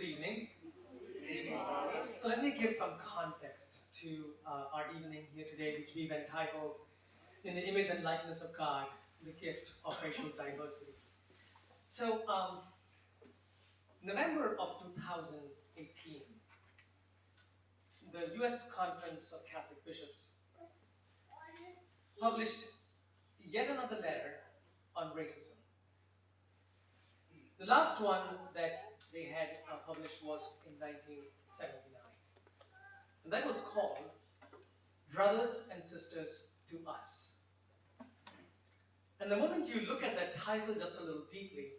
Good evening. So let me give some context to our evening here today, which we've entitled "In the Image and Likeness of God: The Gift of Racial Diversity." So, November of 2018, the U.S. Conference of Catholic Bishops published yet another letter on racism. The last one that they had published was in 1979. And that was called Brothers and Sisters to Us. And the moment you look at that title just a little deeply,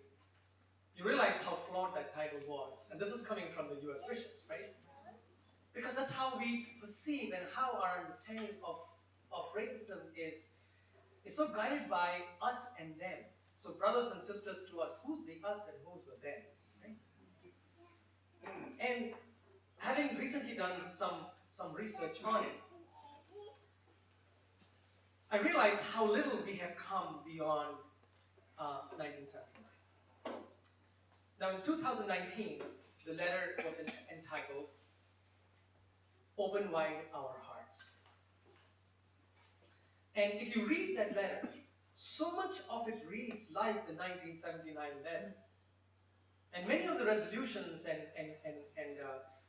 you realize how flawed that title was. And this is coming from the US bishops, right? Because that's how we perceive and how our understanding of racism is so guided by us and them. So brothers and sisters to us, who's the us and who's the them, right? And having recently done some research on it, I realized how little we have come beyond 1979. Now in 2019, the letter was entitled, "Open Wide Our Hearts." And if you read that letter, so much of it reads like the 1979 letter. And many of the resolutions and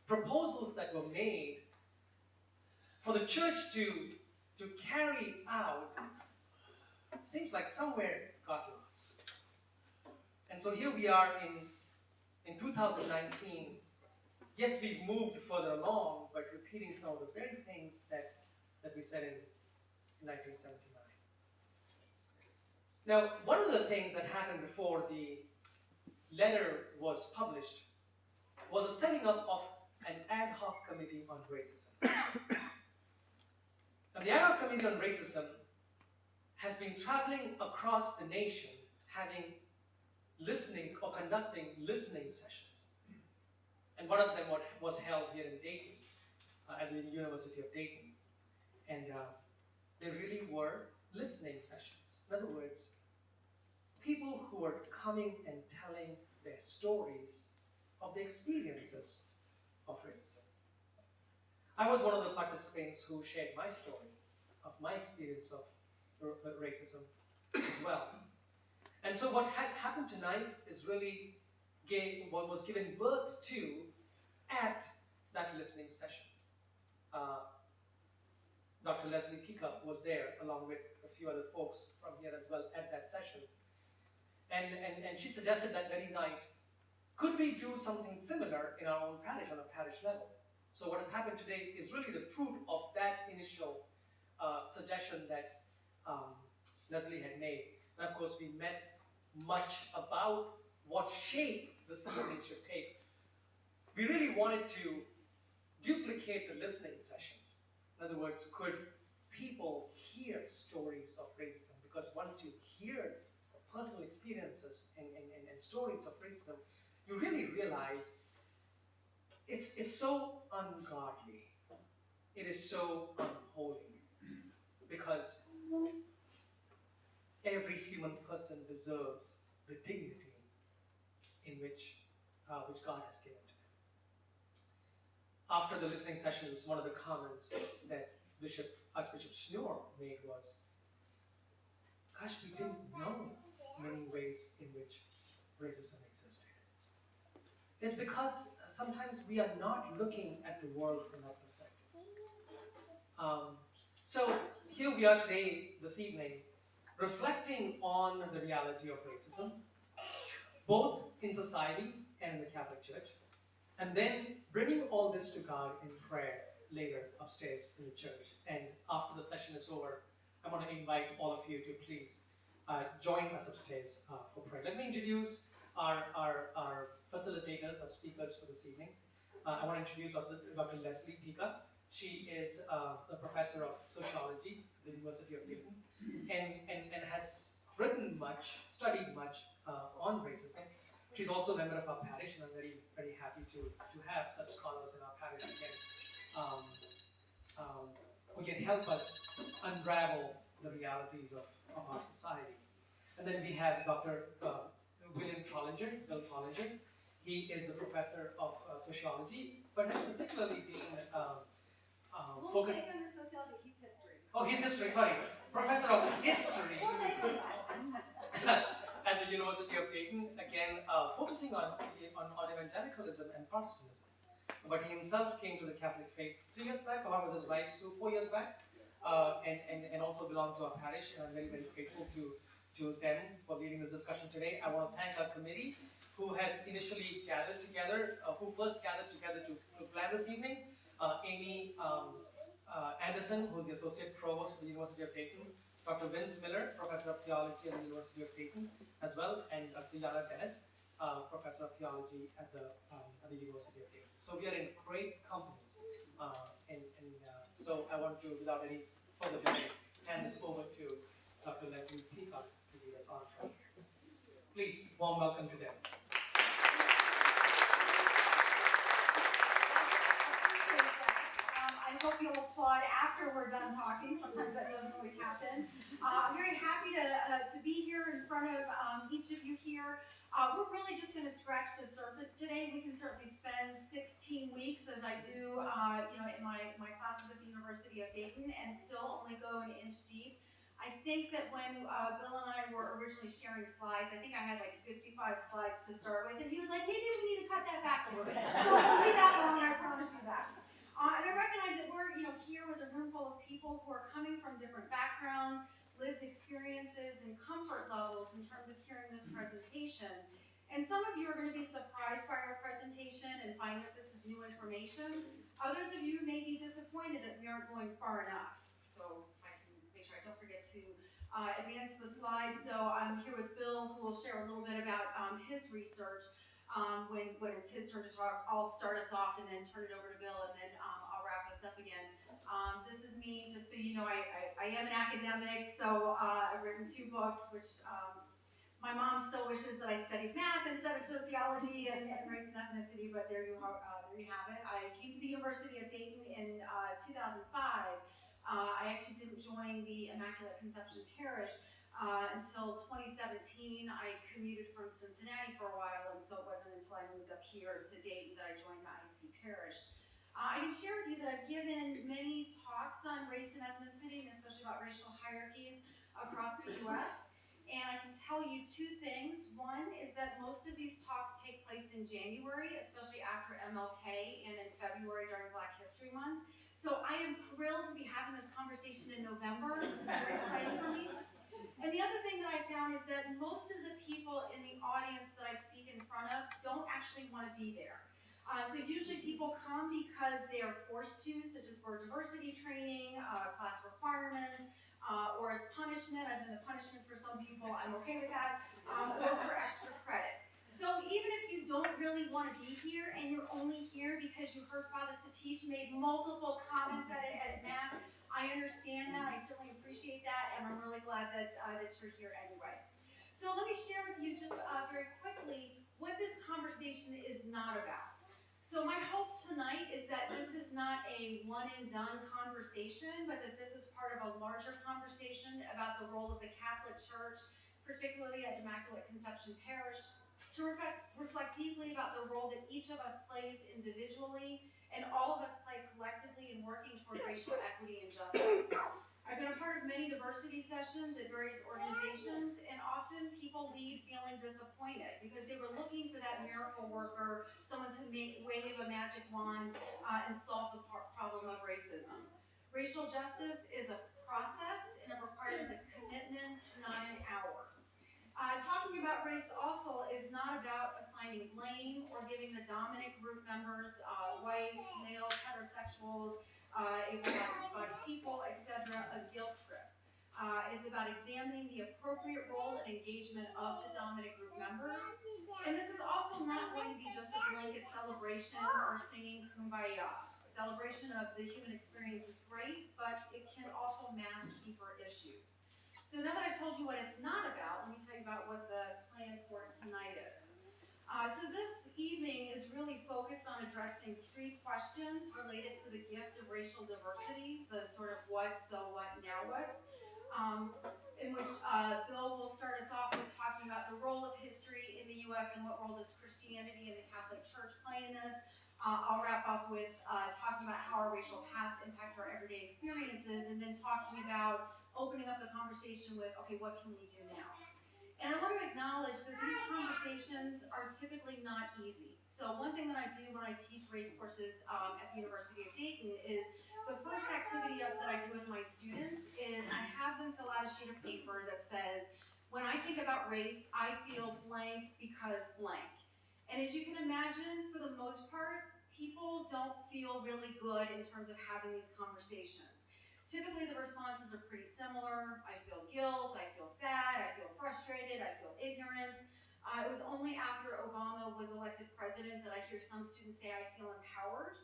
proposals that were made for the church to carry out seems like somewhere got lost. And so here we are in 2019. Yes, we've moved further along, but repeating some of the very things that we said in 1979. Now, one of the things that happened before the letter was published was a setting up of an ad hoc committee on racism. Now, the ad hoc committee on racism has been traveling across the nation, having listening or conducting listening sessions. And one of them was held here in Dayton, at the University of Dayton. And they really were listening sessions. In other words, people who were coming and telling their stories of the experiences of racism. I was one of the participants who shared my story of my experience of racism as well. And so what has happened tonight is really what was given birth to at that listening session. Dr. Leslie Picca was there along with a few other folks from here as well at that session. And she suggested that very night, could we do something similar in our own parish, on a parish level? So what has happened today is really the fruit of that initial suggestion that Leslie had made. And of course, we met much about what shape the symphony should take. We really wanted to duplicate the listening sessions. In other words, could people hear stories of racism? Because once you hear personal experiences and stories of racism, you really realize it's so ungodly. It is so unholy. Because every human person deserves the dignity in which God has given to them. After the listening sessions, one of the comments that Archbishop Schnur made was, gosh, we didn't know many ways in which racism existed. It's because sometimes we are not looking at the world from that perspective. So here we are today, this evening, reflecting on the reality of racism, both in society and in the Catholic Church, and then bringing all this to God in prayer later upstairs in the church. And after the session is over, I want to invite all of you to please join us upstairs for prayer. Let me introduce our facilitators, our speakers for this evening. I want to introduce also Dr. Leslie Picca. She is a professor of sociology at the University of Dayton and has written much, studied much on racism. She's also a member of our parish, and I'm very, very happy to have such scholars in our parish who can help us unravel the realities of our society. And then we have Dr. Bill Trollinger. He is a professor of sociology, but has particularly been focused. We'll take him to sociology. He's history. Oh, he's history. Sorry, professor of history at the University of Dayton. Again, focusing on evangelicalism and Protestantism. But he himself came to the Catholic faith 3 years back, along with his wife Sue 4 years back, and also belonged to our parish. And I'm very, very grateful to them for leading this discussion today. I want to thank our committee who has initially gathered together, who first gathered together to plan this evening. Amy Anderson, who's the Associate Provost at the University of Dayton, Dr. Vince Miller, Professor of Theology at the University of Dayton as well, and Dr. Yana Bennett, Professor of Theology at the University of Dayton. So we are in great company. So I want to, without any further delay, hand this over to Dr. Leslie Picca to lead us on. Please, warm welcome to them. I hope you'll applaud after we're done talking. Sometimes that doesn't always happen. I'm very happy to be here in front of each of you here. We're really just going to scratch the surface today. We can certainly spend 16 weeks, as I do, in my classes at the University of Dayton, and still only go an inch deep. I think that when Bill and I were originally sharing slides, I think I had like 55 slides to start with, and he was like, maybe we need to cut that back a little bit. So it won't be that long, I promise you that. And I recognize that we're here with a room full of people who are coming from different backgrounds, lived experiences, and comfort levels in terms of hearing this presentation. And some of you are going to be surprised by our presentation and find that this is new information. Others of you may be disappointed that we aren't going far enough. So I can make sure I don't forget to advance the slide. So I'm here with Bill, who will share a little bit about his research. When it's his turn to talk, I'll start us off and then turn it over to Bill, and then I'll wrap us up again. This is me, just so you know, I am an academic, so I've written 2 books, which my mom still wishes that I studied math instead of sociology and race and ethnicity, but there you have it. I came to the University of Dayton in 2005. I actually didn't join the Immaculate Conception Parish until 2017. I commuted from Cincinnati for a while, and so it wasn't until I moved up here to Dayton that I joined the IC Parish. I can share with you that I've given many talks on race and ethnicity, and especially about racial hierarchies across the U.S., and I can tell you 2 things. One is that most of these talks take place in January, especially after MLK, and in February during Black History Month. So I am thrilled to be having this conversation in November. This is very exciting for me. And the other thing that I found is that most of the people in the audience that I speak in front of don't actually want to be there. So usually people come because they are forced to, such as for diversity training, class requirements, or as punishment. I've been the punishment for some people, I'm okay with that, or for extra credit. So even if you don't really want to be here, and you're only here because you heard Father Satish made multiple comments at Mass, I understand that, I certainly appreciate that, and I'm really glad that you're here anyway. So let me share with you just very quickly what this conversation is not about. So my hope tonight is that this is not a one and done conversation, but that this is part of a larger conversation about the role of the Catholic Church, particularly at Immaculate Conception Parish, to reflect deeply about the role that each of us plays individually and all of us play collectively in working toward racial equity and justice. I've been a part of many diversity sessions at various organizations, and often people leave feeling disappointed because they were looking for that miracle worker, someone to wave a magic wand and solve the problem of racism. Racial justice is a process, and it requires a commitment, not an hour. Talking about race also is not about assigning blame or giving the dominant group members, whites, males, heterosexuals, able-bodied people, etc., a guilt trip. It's about examining the appropriate role and engagement of the dominant group members. And this is also not going to be just a blanket celebration or singing Kumbaya. Celebration of the human experience is great, but it can also mask deeper issues. So now that I've told you what it's not about, let me tell you about what the plan for tonight is. So this evening is really focused on addressing 3 questions related to the gift of racial diversity, the sort of what, so what, now what. in which Bill will start us off with talking about the role of history in the U.S. and what role does Christianity and the Catholic Church play in this. I'll wrap up with talking about how our racial past impacts our everyday experiences, and then talking about opening up the conversation with, okay, what can we do now? And I want to acknowledge that these conversations are typically not easy. So one thing that I do when I teach race courses at the University of Dayton is the first activity that I do with my students is I have them fill out a sheet of paper that says, when I think about race, I feel blank because blank. And as you can imagine, for the most part, people don't feel really good in terms of having these conversations. Typically, the responses are pretty similar. I feel guilt, I feel sad, I feel frustrated, I feel ignorant. It was only after Obama was elected president that I hear some students say I feel empowered.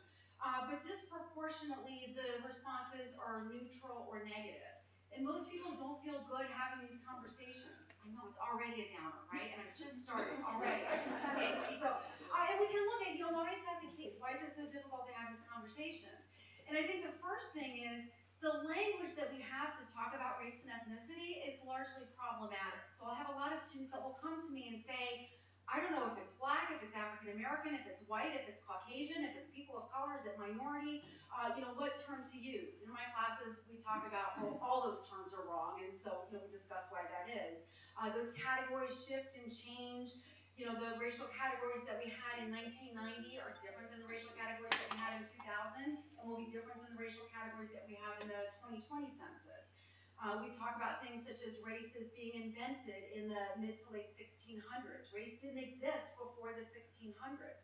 But disproportionately, the responses are neutral or negative. And most people don't feel good having these conversations. I know it's already a downer, right? And I've just started already. I can sense it. So, and we can look at, why is that the case? Why is it so difficult to have these conversations? And I think the first thing is, the language that we have to talk about race and ethnicity is largely problematic. So I'll have a lot of students that will come to me and say, I don't know if it's black, if it's African American, if it's white, if it's Caucasian, if it's people of color, is it minority, what term to use. In my classes, we talk about, all those terms are wrong, and so we discuss why that is. Those categories shift and change. The racial categories that we had in 1990 are different than the racial categories that we had in 2000, and will be different than the racial categories that we have in the 2020 census. We talk about things such as race as being invented in the mid to late 1600s. Race didn't exist before the 1600s.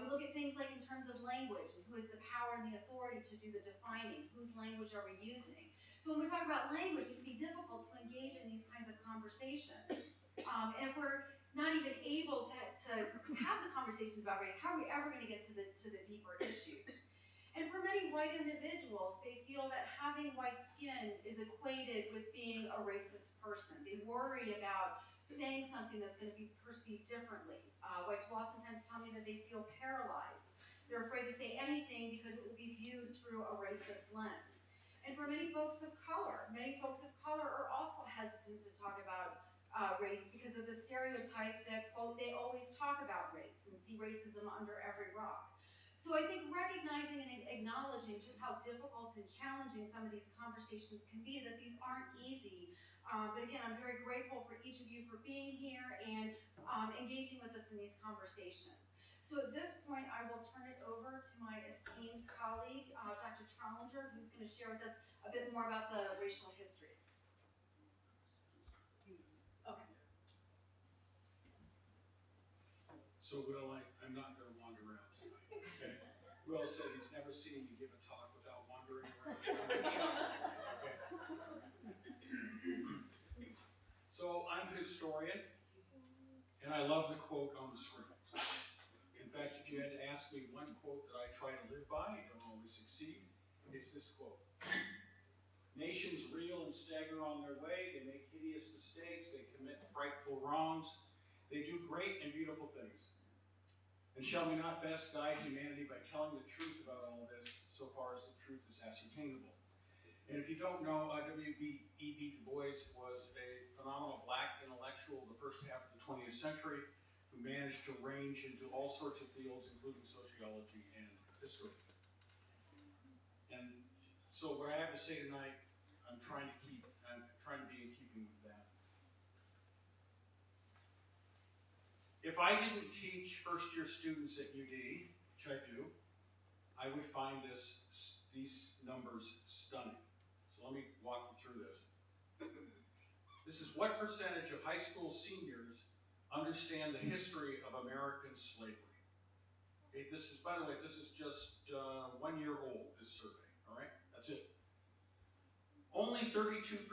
We look at things like in terms of language, and who has the power and the authority to do the defining, whose language are we using. So when we talk about language, it can be difficult to engage in these kinds of conversations. And if we're not even able to have the conversations about race, how are we ever going to get to the deeper issues? And for many white individuals, they feel that having white skin is equated with being a racist person. They worry about saying something that's going to be perceived differently. Whites will oftentimes tell me that they feel paralyzed. They're afraid to say anything because it will be viewed through a racist lens. And for many folks of color are also hesitant to talk about race because of the stereotype that, quote, they always talk about race and see racism under every rock. So I think recognizing and acknowledging just how difficult and challenging some of these conversations can be, that these aren't easy. But again, I'm very grateful for each of you for being here and engaging with us in these conversations. So at this point, I will turn it over to my esteemed colleague, Dr. Trollinger, who's going to share with us a bit more about the racial history. Okay. So Will, I'm not going to wander around tonight, okay? Will said he's never seen me give a talk without wandering around. Okay. So I'm a historian, and I love the quote on the screen. In fact, if you had to ask me one quote that I try to live by, I don't always succeed, it's this quote. Nations reel and stagger on their way, they make hideous mistakes, they commit frightful wrongs, they do great and beautiful things. And shall we not best guide humanity by telling the truth about all this, so far as the truth is ascertainable? And if you don't know, W.E.B. Du Bois was a phenomenal black intellectual of the first half of the 20th century who managed to range into all sorts of fields, including sociology and history. And so what I have to say tonight, I'm trying to be in keeping with that. If I didn't teach first-year students at UD, which I do, I would find these numbers stunning. So let me walk you through this. This is what percentage of high school seniors understand the history of American slavery. Okay, this is, by the way, this is just 1 year old, this survey, all right? That's it. Only 32%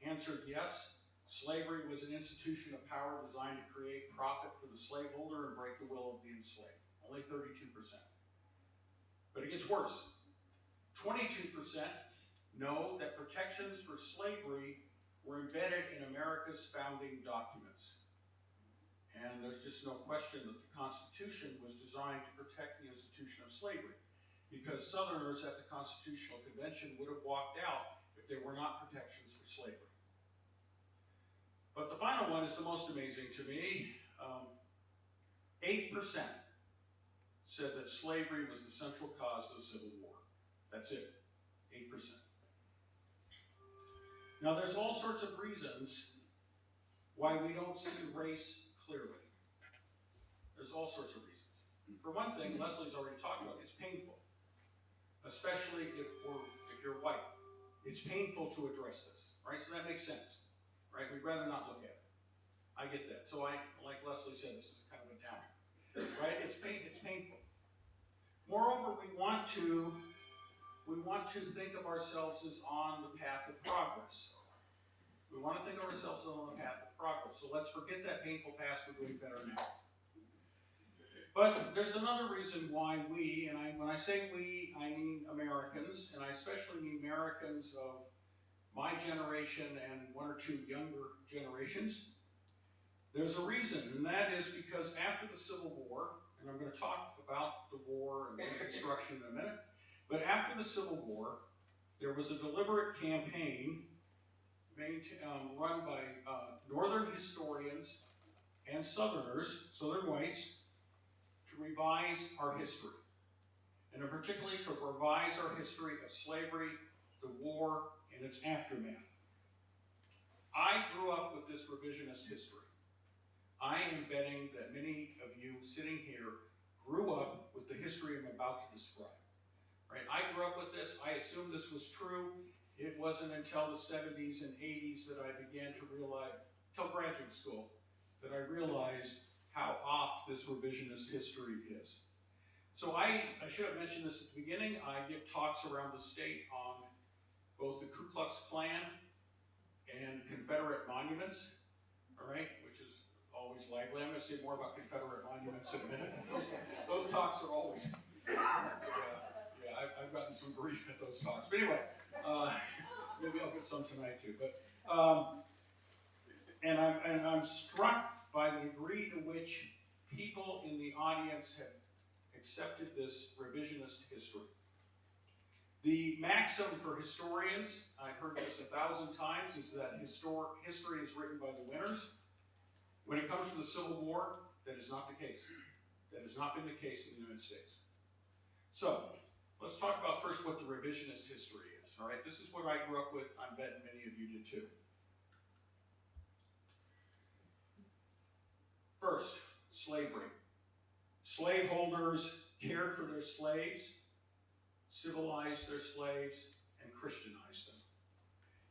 answered yes. Slavery was an institution of power designed to create profit for the slaveholder and break the will of the enslaved. Only 32%. But it gets worse. 22% know that protections for slavery were embedded in America's founding documents. And there's just no question that the Constitution was designed to protect the institution of slavery, because Southerners at the Constitutional Convention would have walked out if there were not protections for slavery. But the final one is the most amazing to me. 8% said that slavery was the central cause of the Civil War. That's it, 8%. Now there's all sorts of reasons why we don't see race clearly. There's all sorts of reasons. For one thing, Leslie's already talked about, it's painful. Especially if you're white. It's painful to address this, right? So that makes sense, right? We'd rather not look at it. I get that. So like Leslie said, this is kind of a downer, right? It's painful. Moreover, we want to think of ourselves as on the path of progress. We want to think of ourselves on the path of progress. So let's forget that painful past. We're doing better now. But there's another reason why we, and when I say we, I mean Americans, and I especially mean Americans of my generation and one or two younger generations. There's a reason, and that is because after the Civil War, and I'm going to talk about the war and Reconstruction in a minute, but after the Civil War, there was a deliberate campaign run by Northern historians and Southerners, Southern whites, to revise our history, and particularly to revise our history of slavery, the war, and its aftermath. I grew up with this revisionist history. I am betting that many of you sitting here grew up with the history I'm about to describe. Right? I grew up with this. I assumed this was true. It wasn't until the 70s and 80s that I began to realize, till graduate school, that I realized how off this revisionist history is. So I should have mentioned this at the beginning. I give talks around the state on both the Ku Klux Klan and Confederate monuments, all right, which is always lively. I'm going to say more about Confederate monuments in a minute. Those talks are always, I've gotten some grief at those talks. But anyway, maybe I'll get some tonight too. But and I'm struck by the degree to which people in the audience have accepted this revisionist history. The maxim for historians, I've heard this 1,000 times, is that history is written by the winners. When it comes to the Civil War, that is not the case. That has not been the case in the United States. So, let's talk about first what the revisionist history is. All right, this is what I grew up with. I'm betting many of you did too. First, slavery. Slaveholders cared for their slaves, civilized their slaves, and Christianized them.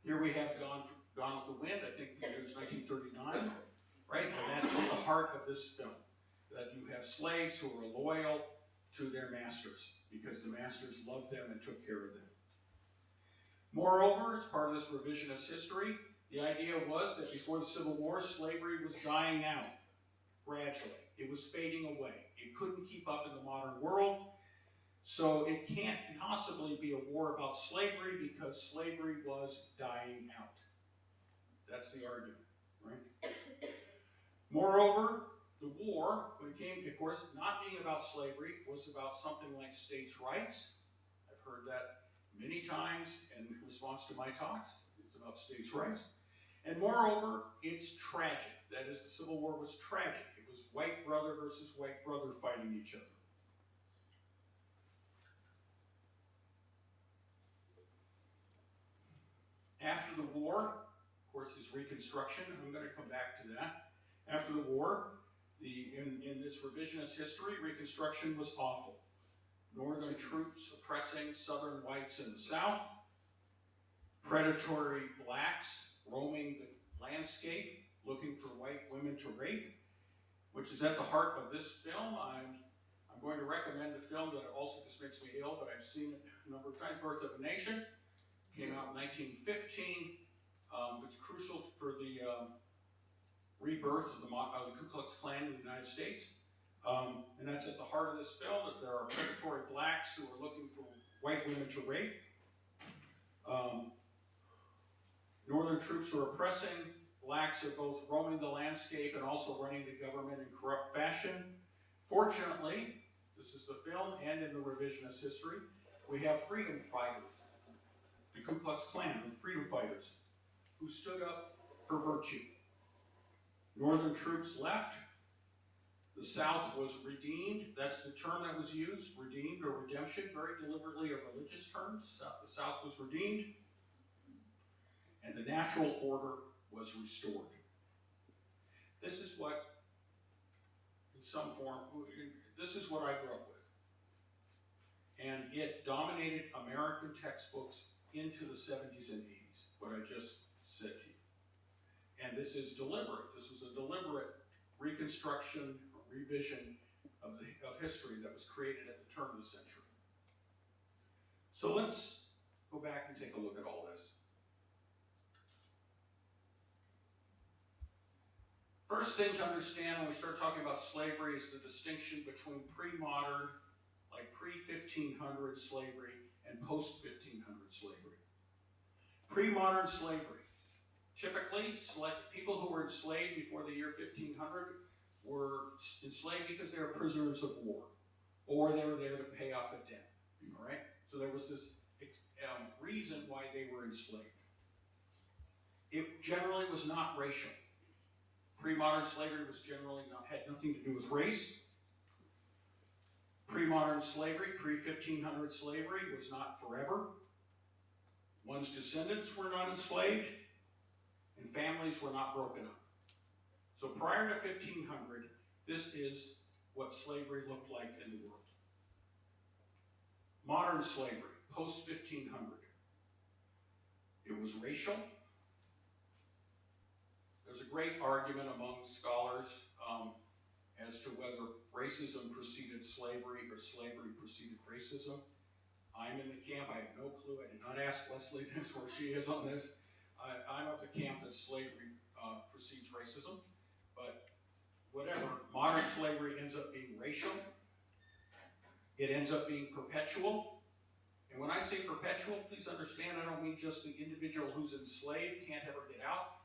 Here we have Gone with the Wind. I think the year is 1939, right? And that's at the heart of this film, that you have slaves who are loyal to their masters because the masters loved them and took care of them. Moreover, as part of this revisionist history, the idea was that before the Civil War, slavery was dying out gradually. It was fading away. It couldn't keep up in the modern world, so it can't possibly be a war about slavery because slavery was dying out. That's the argument, right? Moreover, the war became, of course, not being about slavery, was about something like states' rights. I've heard that many times in response to my talks. It's about states' rights. And moreover, it's tragic. That is, the Civil War was tragic. It was white brother versus white brother fighting each other. After the war, of course, is Reconstruction. I'm going to come back to that. After the war, in this revisionist history, Reconstruction was awful. Northern troops oppressing Southern whites in the South, predatory blacks roaming the landscape looking for white women to rape, which is at the heart of this film. I'm going to recommend a film that also just makes me ill, but I've seen it a number of times. Birth of a Nation came out in 1915. It's crucial for the rebirth of the Ku Klux Klan in the United States. And that's at the heart of this film, that there are predatory blacks who are looking for white women to rape. Northern troops are oppressing. Blacks are both roaming the landscape and also running the government in corrupt fashion. Fortunately, this is the film and in the revisionist history, we have freedom fighters the Ku Klux Klan, the freedom fighters, who stood up for virtue. Northern troops left. The South was redeemed. That's the term that was used, redeemed or redemption, very deliberately a religious term. The South was redeemed, and the natural order was restored. This is what, in some form, this is what I grew up with. And it dominated American textbooks into the 70s and 80s, what I just said to you. And this is deliberate. This was a deliberate reconstruction, revision of history that was created at the turn of the century. So let's go back and take a look at all this. First thing to understand when we start talking about slavery is the distinction between pre-modern, like pre-1500 slavery, and post-1500 slavery. Pre-modern slavery. Typically, people who were enslaved before the year 1500 were enslaved because they were prisoners of war, or they were there to pay off a debt, all right? So there was this reason why they were enslaved. It generally was not racial. Pre-modern slavery was generally had nothing to do with race. Pre-modern slavery, pre-1500 slavery was not forever. One's descendants were not enslaved, and families were not broken up. So prior to 1500, this is what slavery looked like in the world. Modern slavery, post-1500. It was racial. There's a great argument among scholars as to whether racism preceded slavery or slavery preceded racism. I'm in the camp, I have no clue, I did not ask Leslie this, where she is on this. I'm of the camp that slavery precedes racism, but whatever, modern slavery ends up being racial. It ends up being perpetual. And when I say perpetual, please understand, I don't mean just the individual who's enslaved can't ever get out.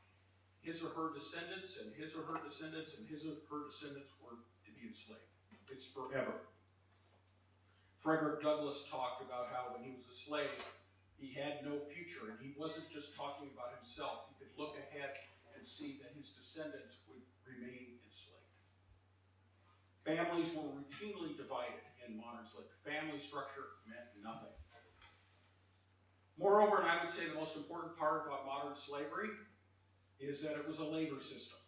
His or her descendants and his or her descendants and his or her descendants were to be enslaved. It's forever. Frederick Douglass talked about how when he was a slave, he had no future, and he wasn't just talking about himself. He could look ahead and see that his descendants would remain enslaved. Families were routinely divided in modern slavery. Family structure meant nothing. Moreover, and I would say the most important part about modern slavery is that it was a labor system.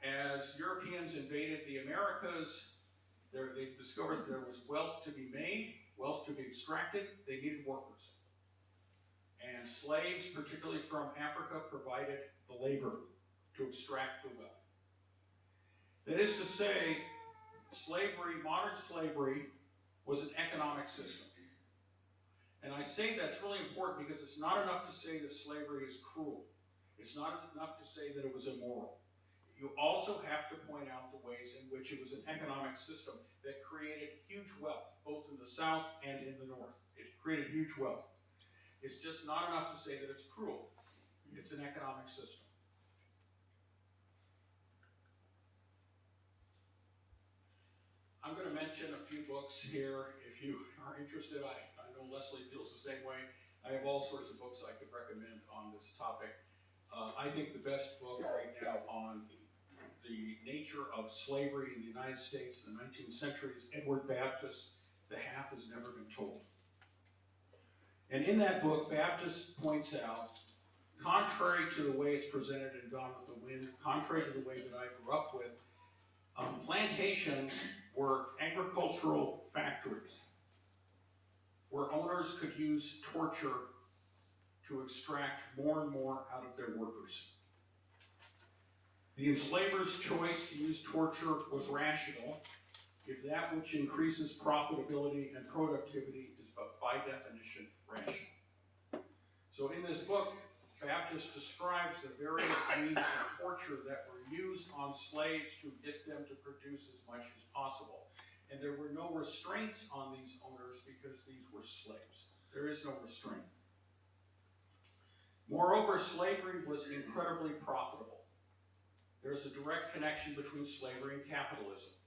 As Europeans invaded the Americas, they discovered there was wealth to be made, wealth to be extracted. They needed workers. And slaves, particularly from Africa, provided the labor to extract the wealth. That is to say, slavery, modern slavery, was an economic system. And I say that's really important because it's not enough to say that slavery is cruel. It's not enough to say that it was immoral. You also have to point out the ways in which it was an economic system that created huge wealth, both in the South and in the North. It created huge wealth. It's just not enough to say that it's cruel. It's an economic system. I'm going to mention a few books here if you are interested. I know Leslie feels the same way. I have all sorts of books I could recommend on this topic. I think the best book right now on the nature of slavery in the United States in the 19th century is Edward Baptist, The Half Has Never Been Told. And in that book, Baptist points out, contrary to the way it's presented in Gone with the Wind, contrary to the way that I grew up with, plantations were agricultural factories where owners could use torture to extract more and more out of their workers. The enslaver's choice to use torture was rational if that which increases profitability and productivity is by definition rational. So in this book, Baptist describes the various means of torture that were used on slaves to get them to produce as much as possible. And there were no restraints on these owners because these were slaves. There is no restraint. Moreover, slavery was incredibly profitable. There is a direct connection between slavery and capitalism.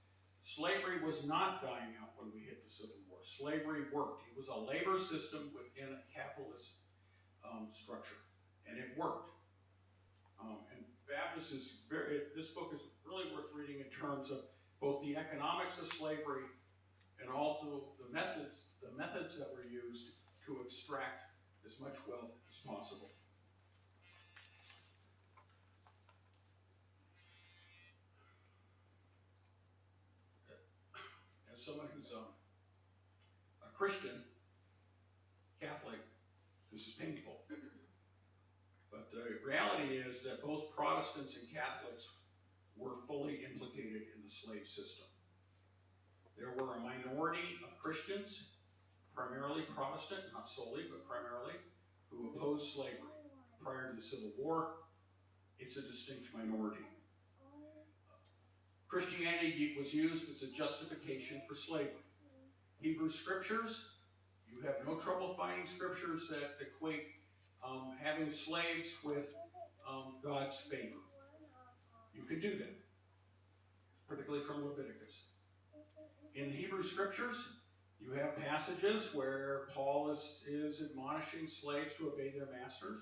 Slavery was not dying out when we hit the Civil War. Slavery worked. It was a labor system within a capitalist structure, and it worked. And Baptist is this book is really worth reading in terms of both the economics of slavery and also the methods that were used to extract as much wealth as possible. As someone who's a Christian, Catholic, this is painful. But the reality is that both Protestants and Catholics were fully implicated in the slave system. There were a minority of Christians, primarily Protestant, not solely, but primarily, who opposed slavery. Prior to the Civil War, it's a distinct minority. Christianity was used as a justification for slavery. Hebrew scriptures, you have no trouble finding scriptures that equate having slaves with God's favor. You can do that, particularly from Leviticus. In Hebrew scriptures, you have passages where Paul is admonishing slaves to obey their masters,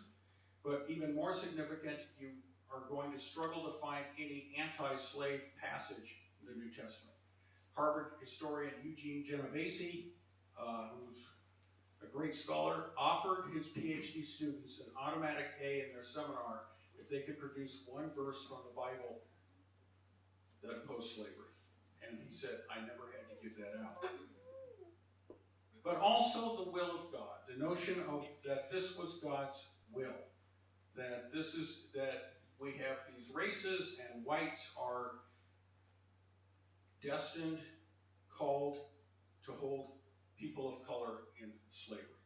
but even more significant, you are going to struggle to find any anti-slave passage in the New Testament. Harvard historian Eugene Genovese, who's a great scholar, offered his PhD students an automatic A in their seminar if they could produce one verse from the Bible that opposed slavery. And he said, I never had to give that out. But also the will of God, the notion of that this was God's will, that we have these races and whites are destined, called to hold people of color in slavery.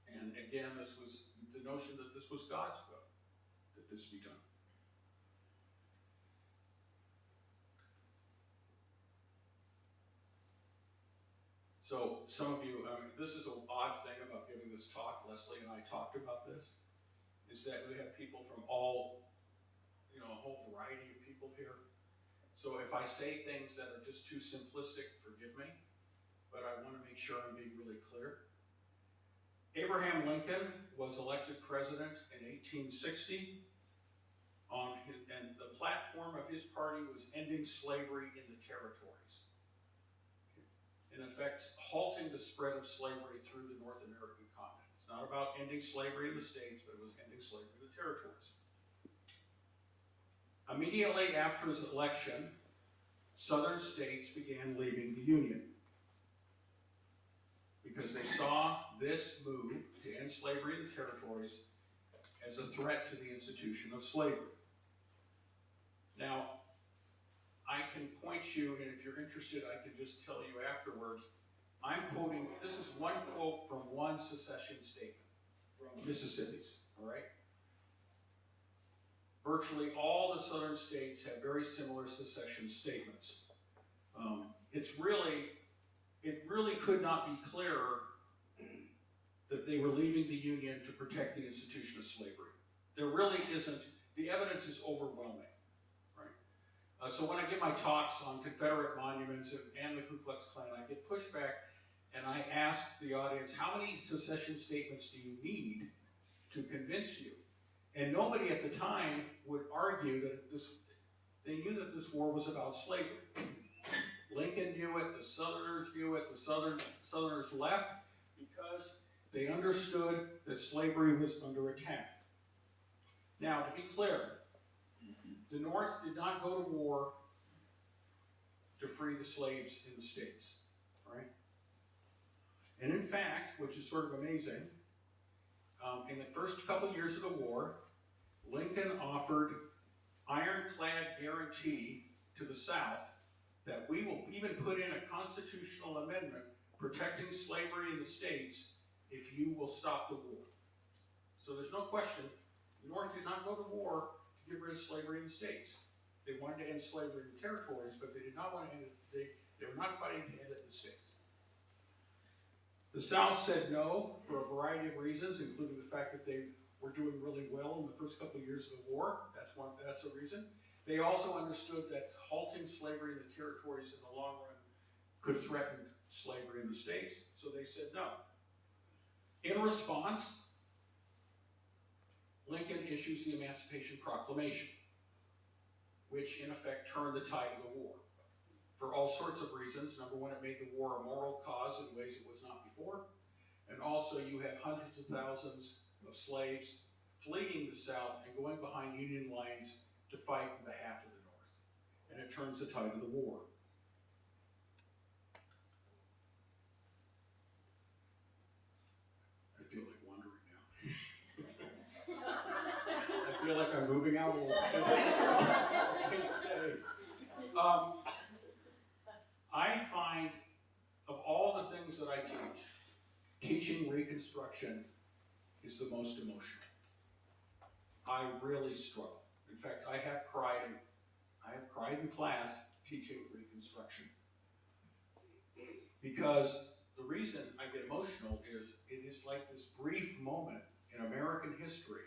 And again, this was the notion that this was God's will, that this be done. So some of you, this is an odd thing about giving this talk. Leslie and I talked about this, is that we have people from all, a whole variety of people here. So if I say things that are just too simplistic, forgive me, but I want to make sure I'm being really clear. Abraham Lincoln was elected president in 1860, and the platform of his party was ending slavery in the territories. In effect, halting the spread of slavery through the North American continent. It's not about ending slavery in the states, but it was ending slavery in the territories. Immediately after his election, southern states began leaving the Union because they saw this move to end slavery in the territories as a threat to the institution of slavery. Now, I can point you, and if you're interested, I can just tell you afterwards. I'm quoting, this is one quote from one secession statement from Mississippi's, all right? Virtually all the southern states have very similar secession statements. It really could not be clearer that they were leaving the Union to protect the institution of slavery. There really isn't, the evidence is overwhelming, right? So when I give my talks on Confederate monuments and the Ku Klux Klan, I get pushback, and I ask the audience, how many secession statements do you need to convince you? And nobody at the time would argue that they knew that this war was about slavery. Lincoln knew it, the Southerners knew it, the Southerners left because they understood that slavery was under attack. Now, to be clear, the North did not go to war to free the slaves in the states, right? And in fact, which is sort of amazing, in the first couple years of the war, Lincoln offered ironclad guarantee to the South that we will even put in a constitutional amendment protecting slavery in the states if you will stop the war. So there's no question, the North did not go to war to get rid of slavery in the states. They wanted to end slavery in the territories, but they did not want to end it, they were not fighting to end it in the states. The South said no for a variety of reasons, including the fact that they were doing really well in the first couple of years of the war. That's a reason. They also understood that halting slavery in the territories in the long run could threaten slavery in the states, so they said no. In response, Lincoln issues the Emancipation Proclamation, which in effect turned the tide of the war. For all sorts of reasons. Number one, it made the war a moral cause in ways it was not before. And also you have hundreds of thousands of slaves fleeing the South and going behind Union lines to fight on behalf of the North. And it turns the tide of the war. I feel like wandering now. I feel like I'm moving out a little bit. I can't stay. I find, of all the things that I teach, teaching Reconstruction is the most emotional. I really struggle. In fact, I have cried in class teaching Reconstruction. Because the reason I get emotional is it is like this brief moment in American history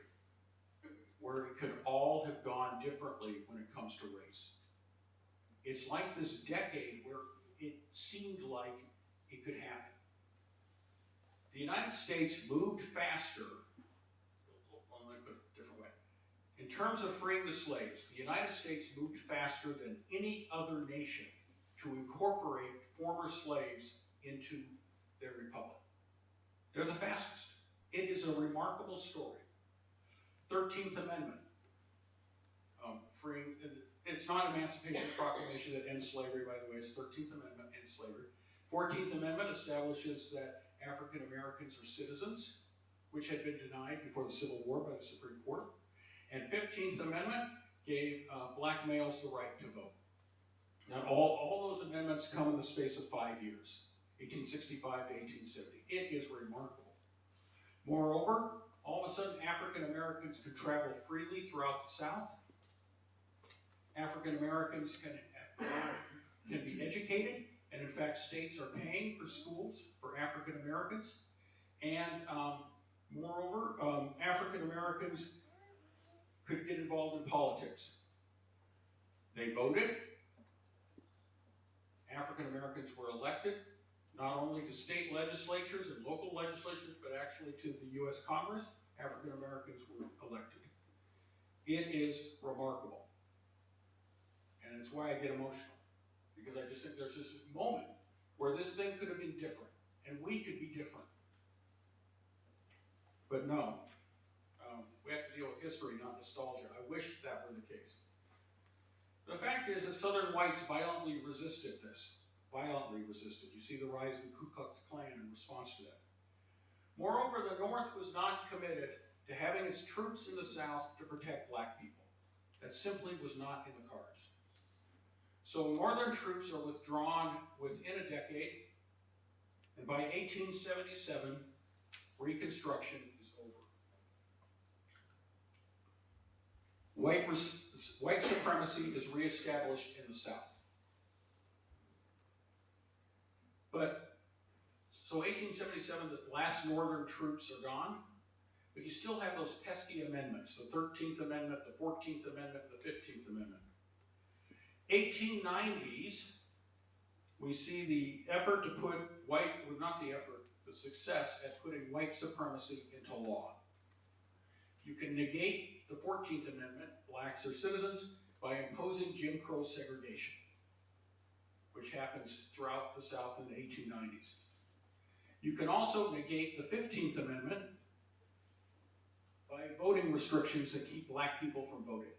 where it could all have gone differently when it comes to race. It's like this decade where it seemed like it could happen. The United States moved faster, well, let me put it a different way. In terms of freeing the slaves, the United States moved faster than any other nation to incorporate former slaves into their republic. They're the fastest. It is a remarkable story. 13th Amendment, freeing, it's not Emancipation Proclamation that ends slavery, by the way, it's 13th Amendment ends slavery. 14th Amendment establishes that African Americans are citizens, which had been denied before the Civil War by the Supreme Court. And 15th Amendment gave black males the right to vote. Now, all those amendments come in the space of 5 years, 1865 to 1870. It is remarkable. Moreover, all of a sudden, African Americans could travel freely throughout the South. African Americans can be educated, and in fact, states are paying for schools for African Americans. And moreover, African Americans could get involved in politics. They voted. African Americans were elected, not only to state legislatures and local legislatures, but actually to the U.S. Congress. African Americans were elected. It is remarkable. And it's why I get emotional. Because I just think there's this moment where this thing could have been different, and we could be different. But no, we have to deal with history, not nostalgia. I wish that were the case. The fact is that Southern whites violently resisted this. Violently resisted. You see the rise of the Ku Klux Klan in response to that. Moreover, the North was not committed to having its troops in the South to protect black people. That simply was not in the cards. So Northern troops are withdrawn within a decade, and by 1877, Reconstruction is over. White supremacy is reestablished in the South. But, so 1877, the last Northern troops are gone, but you still have those pesky amendments, the 13th Amendment, the 14th Amendment, the 15th Amendment. 1890s, we see the effort to put the success at putting white supremacy into law. You can negate the 14th Amendment, blacks are citizens, by imposing Jim Crow segregation, which happens throughout the South in the 1890s. You can also negate the 15th Amendment by voting restrictions that keep black people from voting.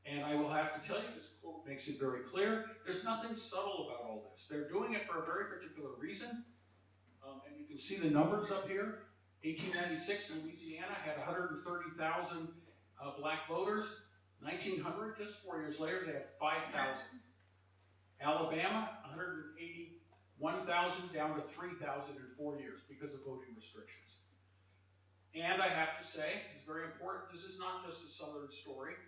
And I will have to tell you, this quote makes it very clear, there's nothing subtle about all this. They're doing it for a very particular reason. And you can see the numbers up here. 1896 in Louisiana had 130,000 black voters. 1900, just 4 years later, they have 5,000. Alabama, 181,000 down to 3,000 in 4 years because of voting restrictions. And I have to say, it's very important, this is not just a Southern story.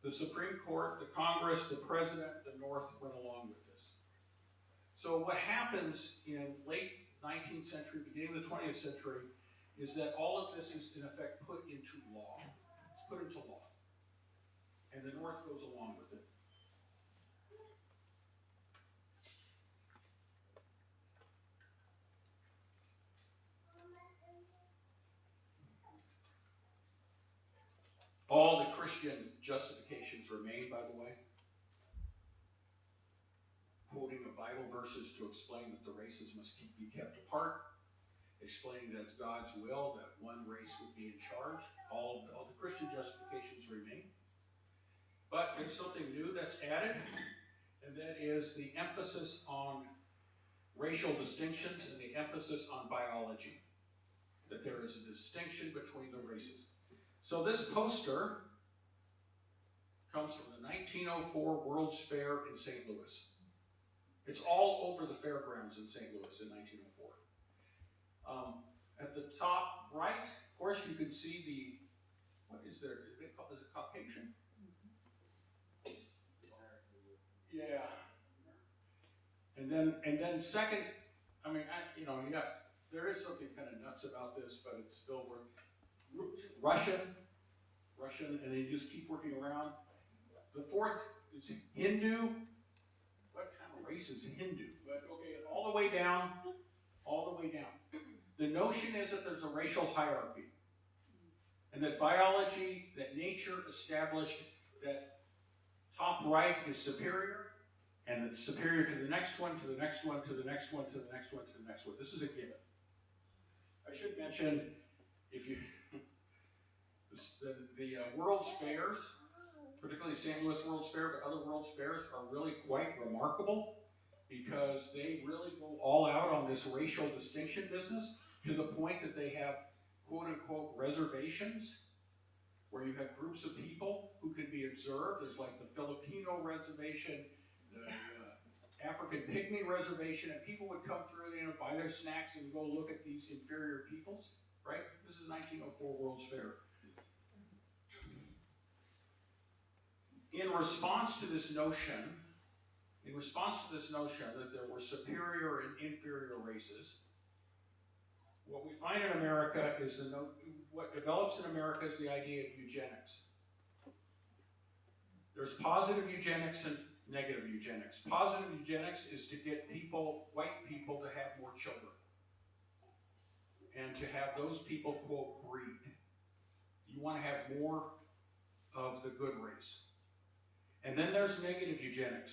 The Supreme Court, the Congress, the President, the North went along with this. So what happens in late 19th century, beginning of the 20th century, is that all of this is in effect put into law. It's put into law. and the North goes along with it. All the Christian justifications remain, by the way. Quoting the Bible verses to explain that the races must be kept apart, explaining that it's God's will that one race would be in charge. All the Christian justifications remain. But there's something new that's added, and that is the emphasis on racial distinctions and the emphasis on biology. That there is a distinction between the races. So this poster comes from the 1904 World's Fair in St. Louis. It's all over the fairgrounds in St. Louis in 1904. At the top right, of course, you can see the, what is there? Is it Caucasian? Yeah. And then second, I mean, there is something kind of nuts about this, but it's still worth. Russian, and then you just keep working around. The fourth is Hindu. What kind of race is Hindu? But okay, all the way down. The notion is that there's a racial hierarchy, and that biology, that nature established that top right is superior, and it's superior to the next one, to the next one, to the next one, to the next one, to the next one. This is a given. I should mention, if you the World's Fairs, particularly St. Louis World's Fair, but other World's Fairs are really quite remarkable because they really go all out on this racial distinction business to the point that they have quote-unquote reservations where you have groups of people who can be observed. There's like the Filipino reservation, the African Pygmy reservation, and people would come through, buy their snacks and go look at these inferior peoples, right? This is 1904 World's Fair. In response to this notion that there were superior and inferior races, what we find in America is what develops in America is the idea of eugenics. There's positive eugenics and negative eugenics. Positive eugenics is to get white people to have more children, and to have those people, quote, breed. You want to have more of the good race. And then there's negative eugenics.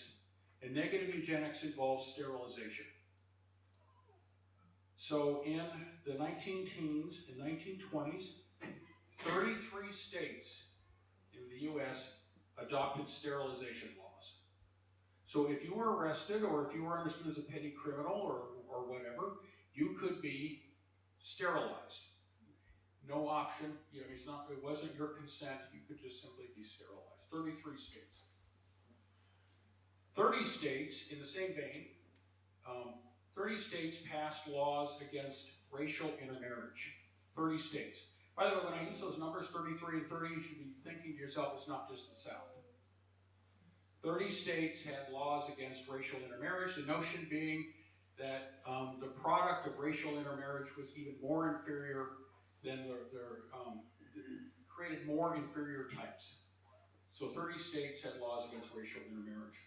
And negative eugenics involves sterilization. So in the 19-teens and 1920s, 33 states in the U.S. adopted sterilization laws. So if you were arrested, or if you were understood as a petty criminal or whatever, you could be sterilized. No option. It wasn't your consent. You could just simply be sterilized. 33 states. 30 states, in the same vein, 30 states passed laws against racial intermarriage. 30 states. By the way, when I use those numbers, 33 and 30, you should be thinking to yourself, it's not just the South. 30 states had laws against racial intermarriage, the notion being that the product of racial intermarriage was even more inferior than created more inferior types. So 30 states had laws against racial intermarriage.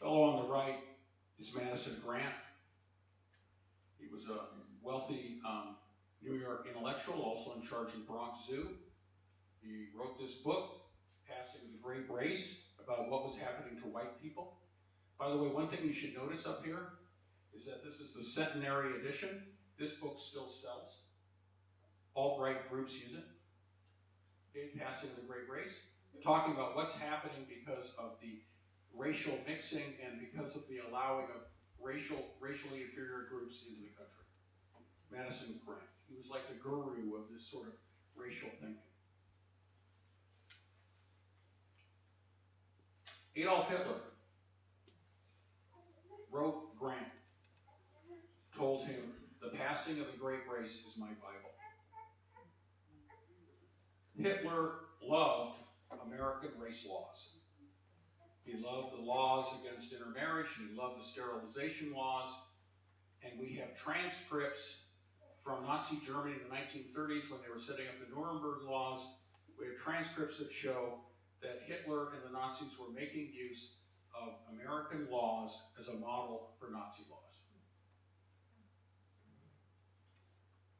The fellow on the right is Madison Grant. He was a wealthy New York intellectual, also in charge of the Bronx Zoo. He wrote this book, Passing the Great Race, about what was happening to white people. By the way, one thing you should notice up here is that this is the centenary edition. This book still sells. Alt-right groups use it. Okay, Passing the Great Race, talking about what's happening because of the racial mixing and because of the allowing of racially inferior groups into the country. Madison Grant. He was like the guru of this sort of racial thinking. Adolf Hitler wrote Grant, told him, the passing of the great race is my Bible. Hitler loved American race laws. He loved the laws against intermarriage, and he loved the sterilization laws. And we have transcripts from Nazi Germany in the 1930s when they were setting up the Nuremberg laws. We have transcripts that show that Hitler and the Nazis were making use of American laws as a model for Nazi laws.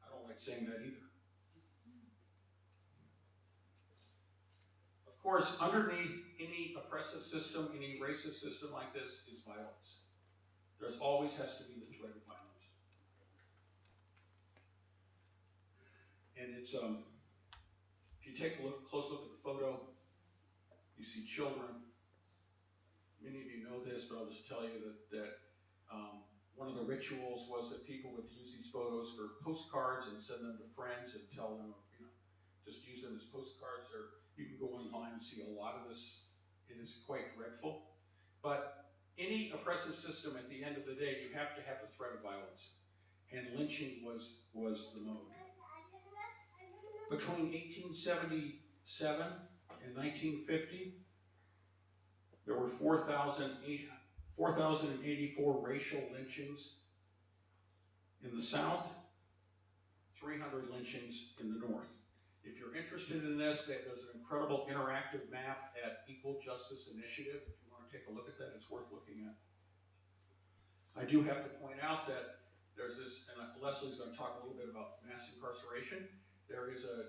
I don't like saying that either. Of course, underneath any oppressive system, any racist system like this is violence. There's always has to be the threat of violence. And it's, if you take a close look at the photo, you see children. Many of you know this, but I'll just tell you that one of the rituals was that people would use these photos for postcards and send them to friends and tell them, just use them as postcards. Or you can go online and see a lot of this. It is quite dreadful. But any oppressive system, at the end of the day, you have to have the threat of violence. And lynching was the mode. Between 1877 and 1950, there were 4,084 racial lynchings in the South, 300 lynchings in the North. If you're interested in this, there's an incredible interactive map at Equal Justice Initiative. If you want to take a look at that, it's worth looking at. I do have to point out that there's this, and Leslie's going to talk a little bit about mass incarceration. There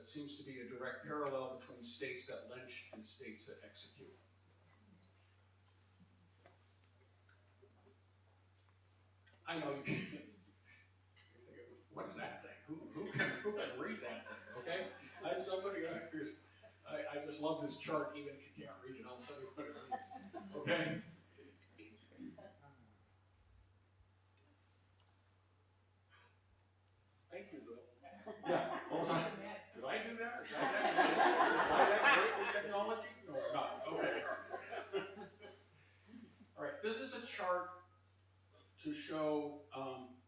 seems to be a direct parallel between states that lynch and states that execute. I know you can. What is that thing? Who can read that thing? Okay. I just love this chart, even if you can't read it. I'll tell you what it means. Okay. Thank you, Bill. Yeah. What was I? Did I do that? Did I that great with technology? No, not. Okay. All right. This is a chart to show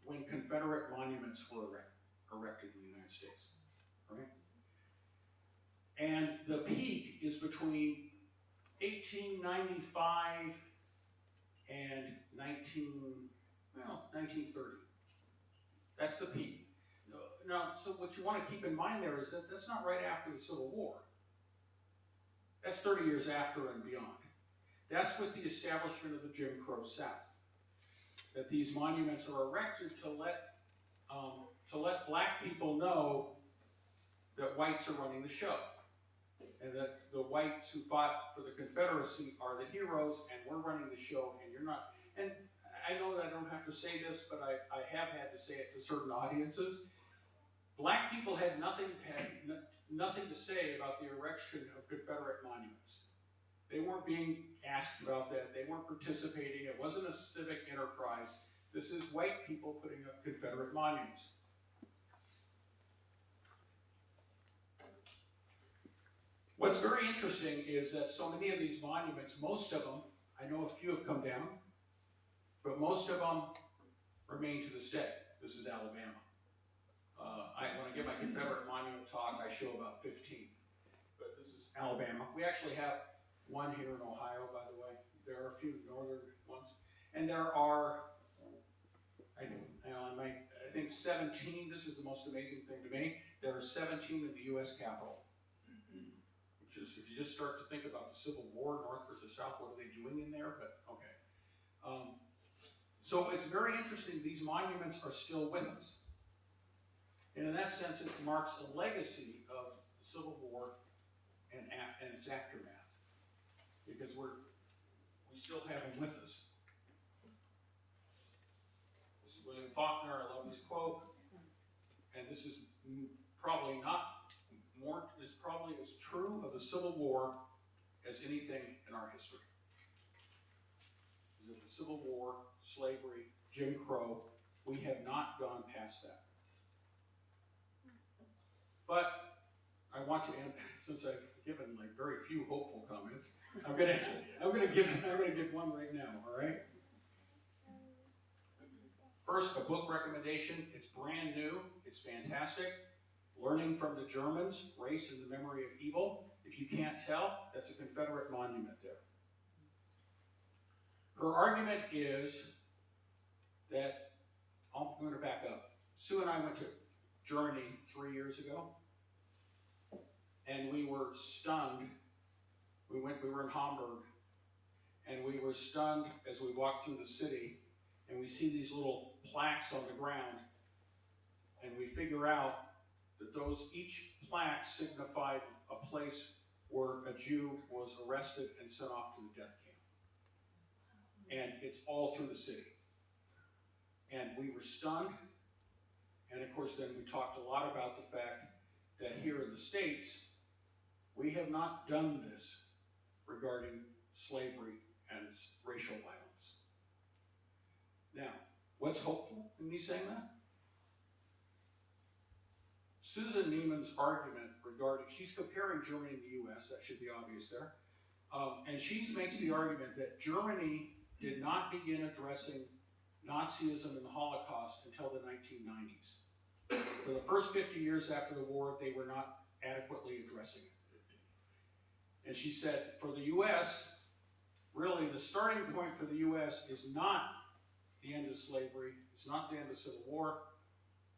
when Confederate monuments were erected in the United States. Right? And the peak is between 1895 and 1930. That's the peak. Now, so what you want to keep in mind there is that that's not right after the Civil War. That's 30 years after and beyond. That's with the establishment of the Jim Crow South. That these monuments are erected to let black people know that whites are running the show. And that the whites who fought for the Confederacy are the heroes, and we're running the show, and you're not. And I know that I don't have to say this, but I have had to say it to certain audiences. Black people had nothing to say about the erection of Confederate monuments. They weren't being asked about that. They weren't participating. It wasn't a civic enterprise. This is white people putting up Confederate monuments. What's very interesting is that so many of these monuments, most of them, I know a few have come down, but most of them remain to this day. This is Alabama. When I give my Confederate monument talk, I show about 15. But this is Alabama. We actually have one here in Ohio, by the way. There are a few northern ones. And there are, I think 17, this is the most amazing thing to me, there are 17 in the U.S. Capitol. Which is, if you just start to think about the Civil War, North versus South, what are they doing in there? But, okay. So it's very interesting, these monuments are still with us. And in that sense, it marks a legacy of the Civil War and its aftermath. Because we still have them with us. This is William Faulkner, I love this quote. And this is probably as true of the Civil War as anything in our history. Is that the Civil War, slavery, Jim Crow, we have not gone past that. But I want to end, since I've given like very few hopeful comments, I'm gonna give one right now, all right? First, a book recommendation. It's brand new. It's fantastic. Learning from the Germans, Race and the Memory of Evil. If you can't tell, that's a Confederate monument there. Her argument is that I'm going to back up. Sue and I went to Germany 3 years ago, and we were stunned. We were in Hamburg, and we were stunned as we walked through the city, and we see these little plaques on the ground, and we figure out that each plaque signified a place where a Jew was arrested and sent off to the death camp. And it's all through the city. And we were stunned, and of course then we talked a lot about the fact that here in the States, we have not done this regarding slavery and racial violence. Now, what's hopeful in me saying that? Susan Neiman's argument regarding, she's comparing Germany and the US, that should be obvious there, and she makes the argument that Germany did not begin addressing Nazism and the Holocaust until the 1990s. For the first 50 years after the war, they were not adequately addressing it. And she said, for the US, really the starting point for the US is not the end of slavery, it's not the end of the Civil War,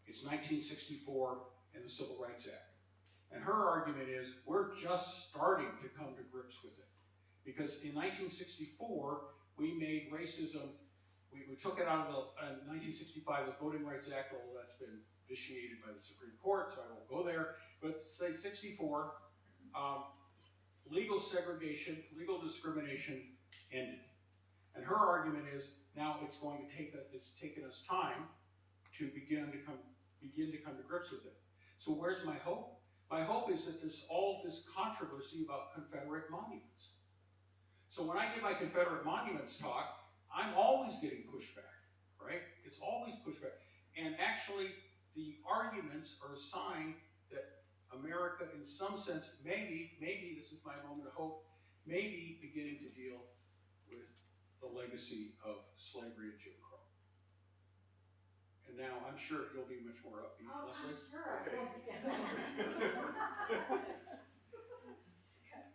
it's 1964 and the Civil Rights Act. And her argument is, we're just starting to come to grips with it. Because in 1964, we made racism, we took it out of the 1965, the Voting Rights Act, although that's been vitiated by the Supreme Court, so I won't go there. But say 64, legal segregation, legal discrimination ended. And her argument is, now it's taken us time to begin to come to grips with it. So where's my hope? My hope is that there's all this controversy about Confederate monuments. So when I give my Confederate monuments talk, I'm always getting pushback, right? It's always pushback. And actually, the arguments are a sign that America, in some sense, maybe this is my moment of hope, may be beginning to deal with the legacy of slavery and Jim Crow. And now I'm sure you'll be much more upbeat, Leslie. I'm sure. Okay.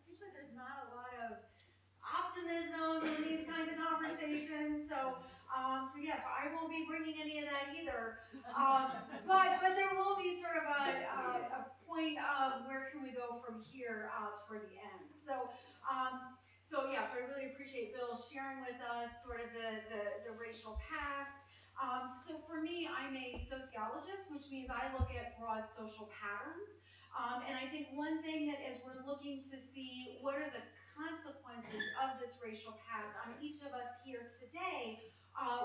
Usually there's not a lot of optimism in these kinds of conversations, so I won't be bringing any of that either. But there will be sort of a point of where can we go from here toward the end. So I really appreciate Bill sharing with us sort of the racial past. So for me, I'm a sociologist, which means I look at broad social patterns. And I think one thing that as we're looking to see what are the consequences of this racial past on each of us here today,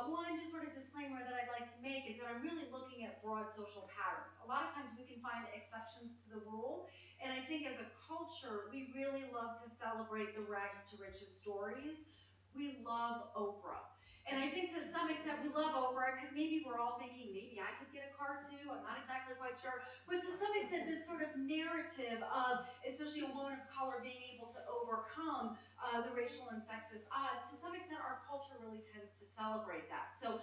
one just sort of disclaimer that I'd like to make is that I'm really looking at broad social patterns. A lot of times we can find exceptions to the rule, and I think as a culture, we really love to celebrate the rags to riches stories. We love Oprah. And I think to some extent we love Oprah because maybe we're all thinking maybe I could get a car too, I'm not exactly quite sure. But to some extent this sort of narrative of, especially a woman of color being able to overcome the racial and sexist odds, to some extent our culture really tends to celebrate that. So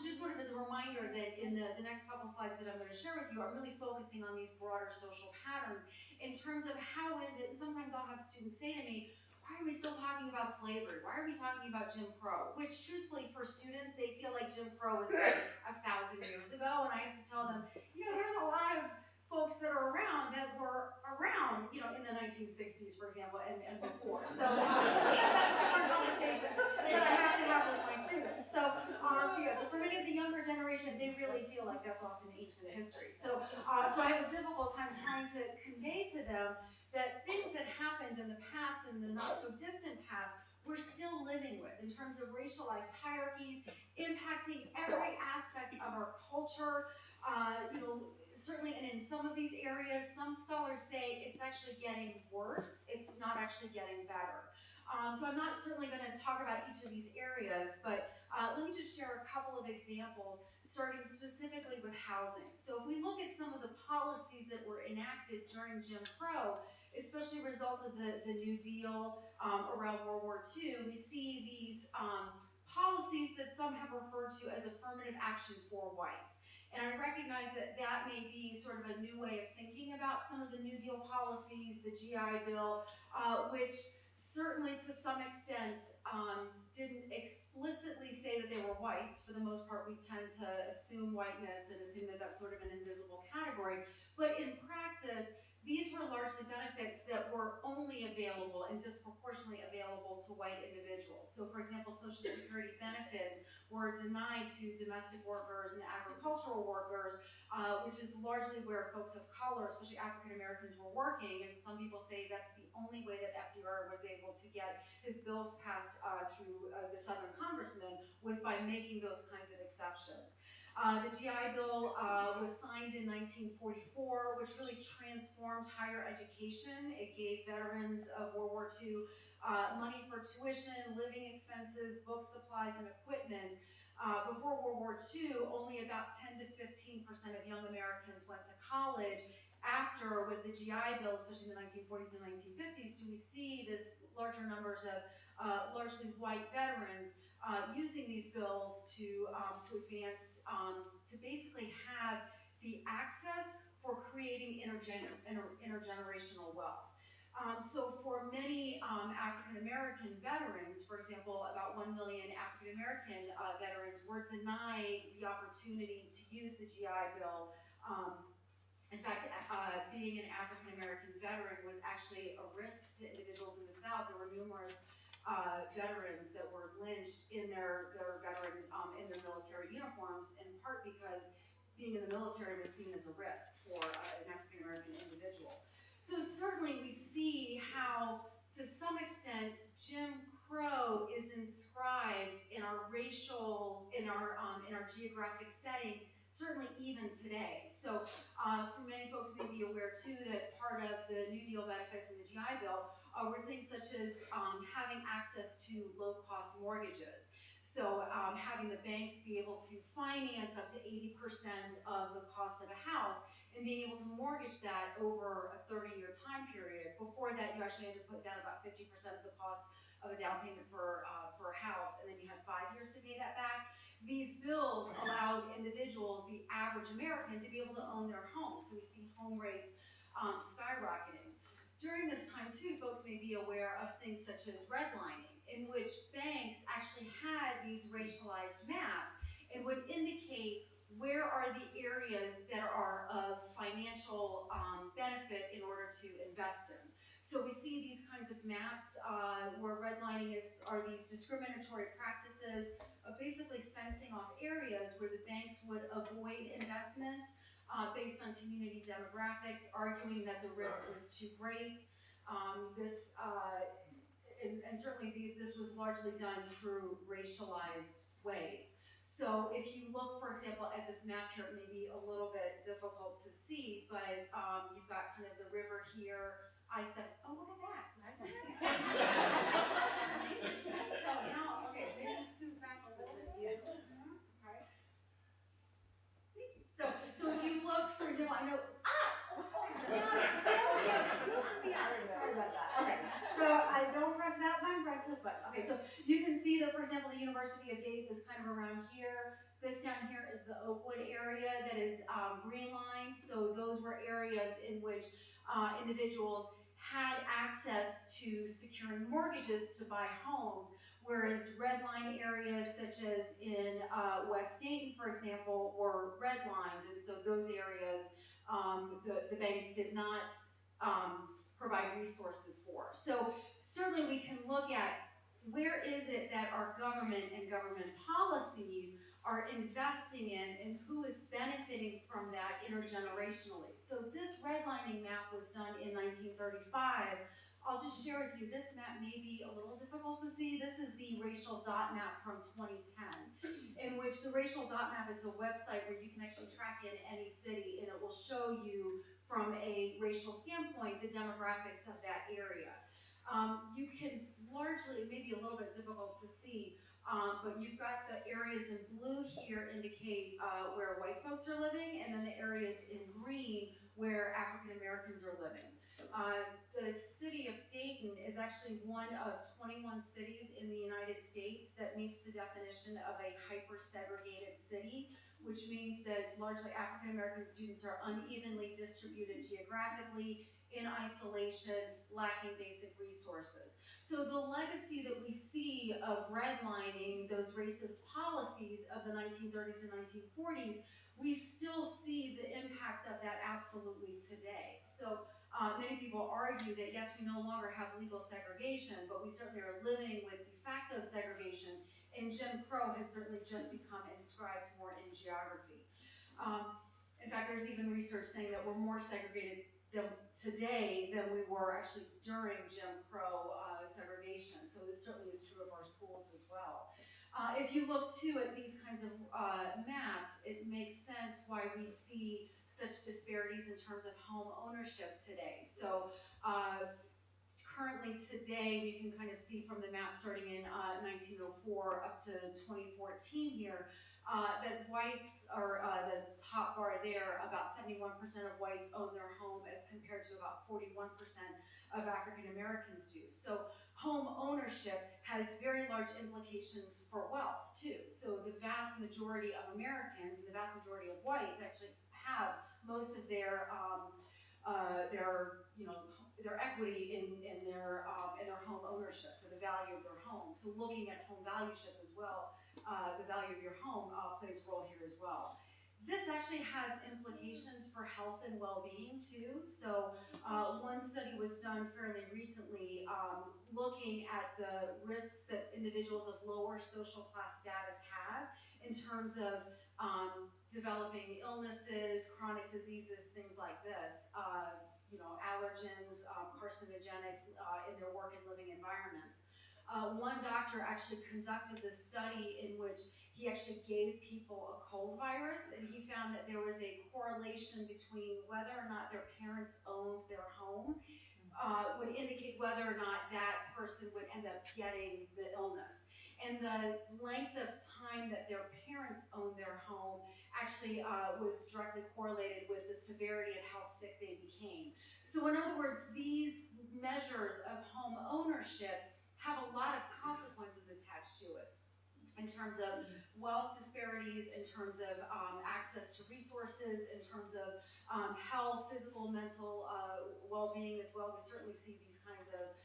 just sort of as a reminder that in the next couple slides that I'm going to share with you, I'm really focusing on these broader social patterns in terms of how is it, and sometimes I'll have students say to me, why are we still talking about slavery? Why are we talking about Jim Crow? Which, truthfully, for students, they feel like Jim Crow was like 1,000 years ago, and I have to tell them, there's a lot of folks that are around that were around, in the 1960s, for example, and before. So that's a different conversation that I have to have with my students. So for many of the younger generation, they really feel like that's often ancient history. So I have a difficult time trying to convey to them that things that happened in the past, in the not so distant past, we're still living with in terms of racialized hierarchies impacting every aspect of our culture. Certainly, and in some of these areas, some scholars say it's actually getting worse. It's not actually getting better. So I'm not certainly going to talk about each of these areas, but let me just share a couple of examples, starting specifically with housing. So if we look at some of the policies that were enacted during Jim Crow, especially results of the New Deal around World War II, we see these policies that some have referred to as affirmative action for whites. And I recognize that that may be sort of a new way of thinking about some of the New Deal policies, the GI Bill, which certainly to some extent didn't explicitly say that they were whites. For the most part, we tend to assume whiteness and assume that that's sort of an invisible category. But in practice, these were largely benefits that were only available and disproportionately available to white individuals. So for example, Social Security benefits were denied to domestic workers and agricultural workers, which is largely where folks of color, especially African Americans, were working. And some people say that's the only way that FDR was able to get his bills passed through the Southern congressman, was by making those kinds of exceptions. The GI Bill was signed in 1944, which really transformed higher education. It gave veterans of World War II money for tuition, living expenses, book supplies, and equipment. Before World War II, only about 10 to 15% of young Americans went to college. After, with the GI Bill, especially in the 1940s and 1950s, do we see this larger numbers of largely white veterans using these bills to advance, to basically have the access for creating intergenerational wealth. So for many African American veterans, for example, about 1 million African American veterans were denied the opportunity to use the GI Bill. In fact, being an African American veteran was actually a risk to individuals in the South. There were numerous veterans that were lynched in their veteran in their military uniforms, in part because being in the military was seen as a risk for an African American individual. So certainly we see how, to some extent, Jim Crow is inscribed in our racial, in our geographic setting, certainly even today. So for many folks may be aware too that part of the New Deal benefits in the GI Bill were things such as having access to low-cost mortgages. So having the banks be able to finance up to 80% of the cost of a house, and being able to mortgage that over a 30-year time period. Before that, you actually had to put down about 50% of the cost of a down payment for a house, and then you had 5 years to pay that back. These bills allowed individuals, the average American, to be able to own their home. So we see home rates skyrocketing. During this time, too, folks may be aware of things such as redlining, in which banks actually had these racialized maps and would indicate where are the areas that are of financial benefit in order to invest in. So we see these kinds of maps where redlining are these discriminatory practices of basically fencing off areas where the banks would avoid investments based on community demographics, arguing that the risk was too great. And certainly this was largely done through racialized ways. So if you look, for example, at this map here, it may be a little bit difficult to see, but you've got kind of the river here. I said, oh, look at that. Did I do that? So now, okay, maybe scoot back a little bit. Yeah. Right. So if you look, for example, I know, sorry about that. Okay, so I don't press that button, press this button. Okay, so you can see that, for example, the University of Dayton is kind of around here. This down here is the Oakwood area that is green lined. So those were areas in which individuals had access to securing mortgages to buy homes, whereas redline areas such as in West Dayton, for example, were redlined, and so those areas the banks did not provide resources for. So certainly we can look at where is it that our government and government policies are investing in and who is benefiting from that intergenerationally. So this redlining map was done in 1935. I'll just share with you, this map may be a little difficult to see. This is the racial dot map from 2010, in which the racial dot map is a website where you can actually track in any city, and it will show you from a racial standpoint the demographics of that area. You can largely, it may be a little bit difficult to see, but you've got the areas in blue here indicate where white folks are living, and then the areas in green where African Americans are living. The city of Dayton is actually one of 21 cities in the United States that meets the definition of a hyper-segregated city, which means that largely African American students are unevenly distributed geographically, in isolation, lacking basic resources. So the legacy that we see of redlining those racist policies of the 1930s and 1940s, we still see the impact of that absolutely today. So many people argue that yes, we no longer have legal segregation, but we certainly are living with de facto segregation, and Jim Crow has certainly just become inscribed more in geography. In fact, there's even research saying that we're more segregated today than we were actually during Jim Crow segregation. So this certainly is true of our schools as well. If you look too at these kinds of maps, it makes sense why we see such disparities in terms of home ownership today. So currently today, you can kind of see from the map starting in 1904 up to 2014 here, that whites are the top bar there, about 71% of whites own their home as compared to about 41% of African Americans do. So home ownership has very large implications for wealth too. So the vast majority of Americans and the vast majority of whites actually have most of their equity in their home ownership, so the value of their home. So looking at home valueship as well, the value of your home plays a role here as well. This actually has implications for health and well-being too. So one study was done fairly recently looking at the risks that individuals of lower social class status have in terms of developing illnesses, chronic diseases, things like this, allergens, carcinogenics in their work and living environments. One doctor actually conducted this study in which he actually gave people a cold virus, and he found that there was a correlation between whether or not their parents owned their home, would indicate whether or not that person would end up getting the illness. And the length of time that their parents owned their home actually was directly correlated with the severity of how sick they became. So in other words, these measures of home ownership have a lot of consequences attached to it in terms of wealth disparities, in terms of access to resources, in terms of health, physical, mental well-being as well. We certainly see these kinds of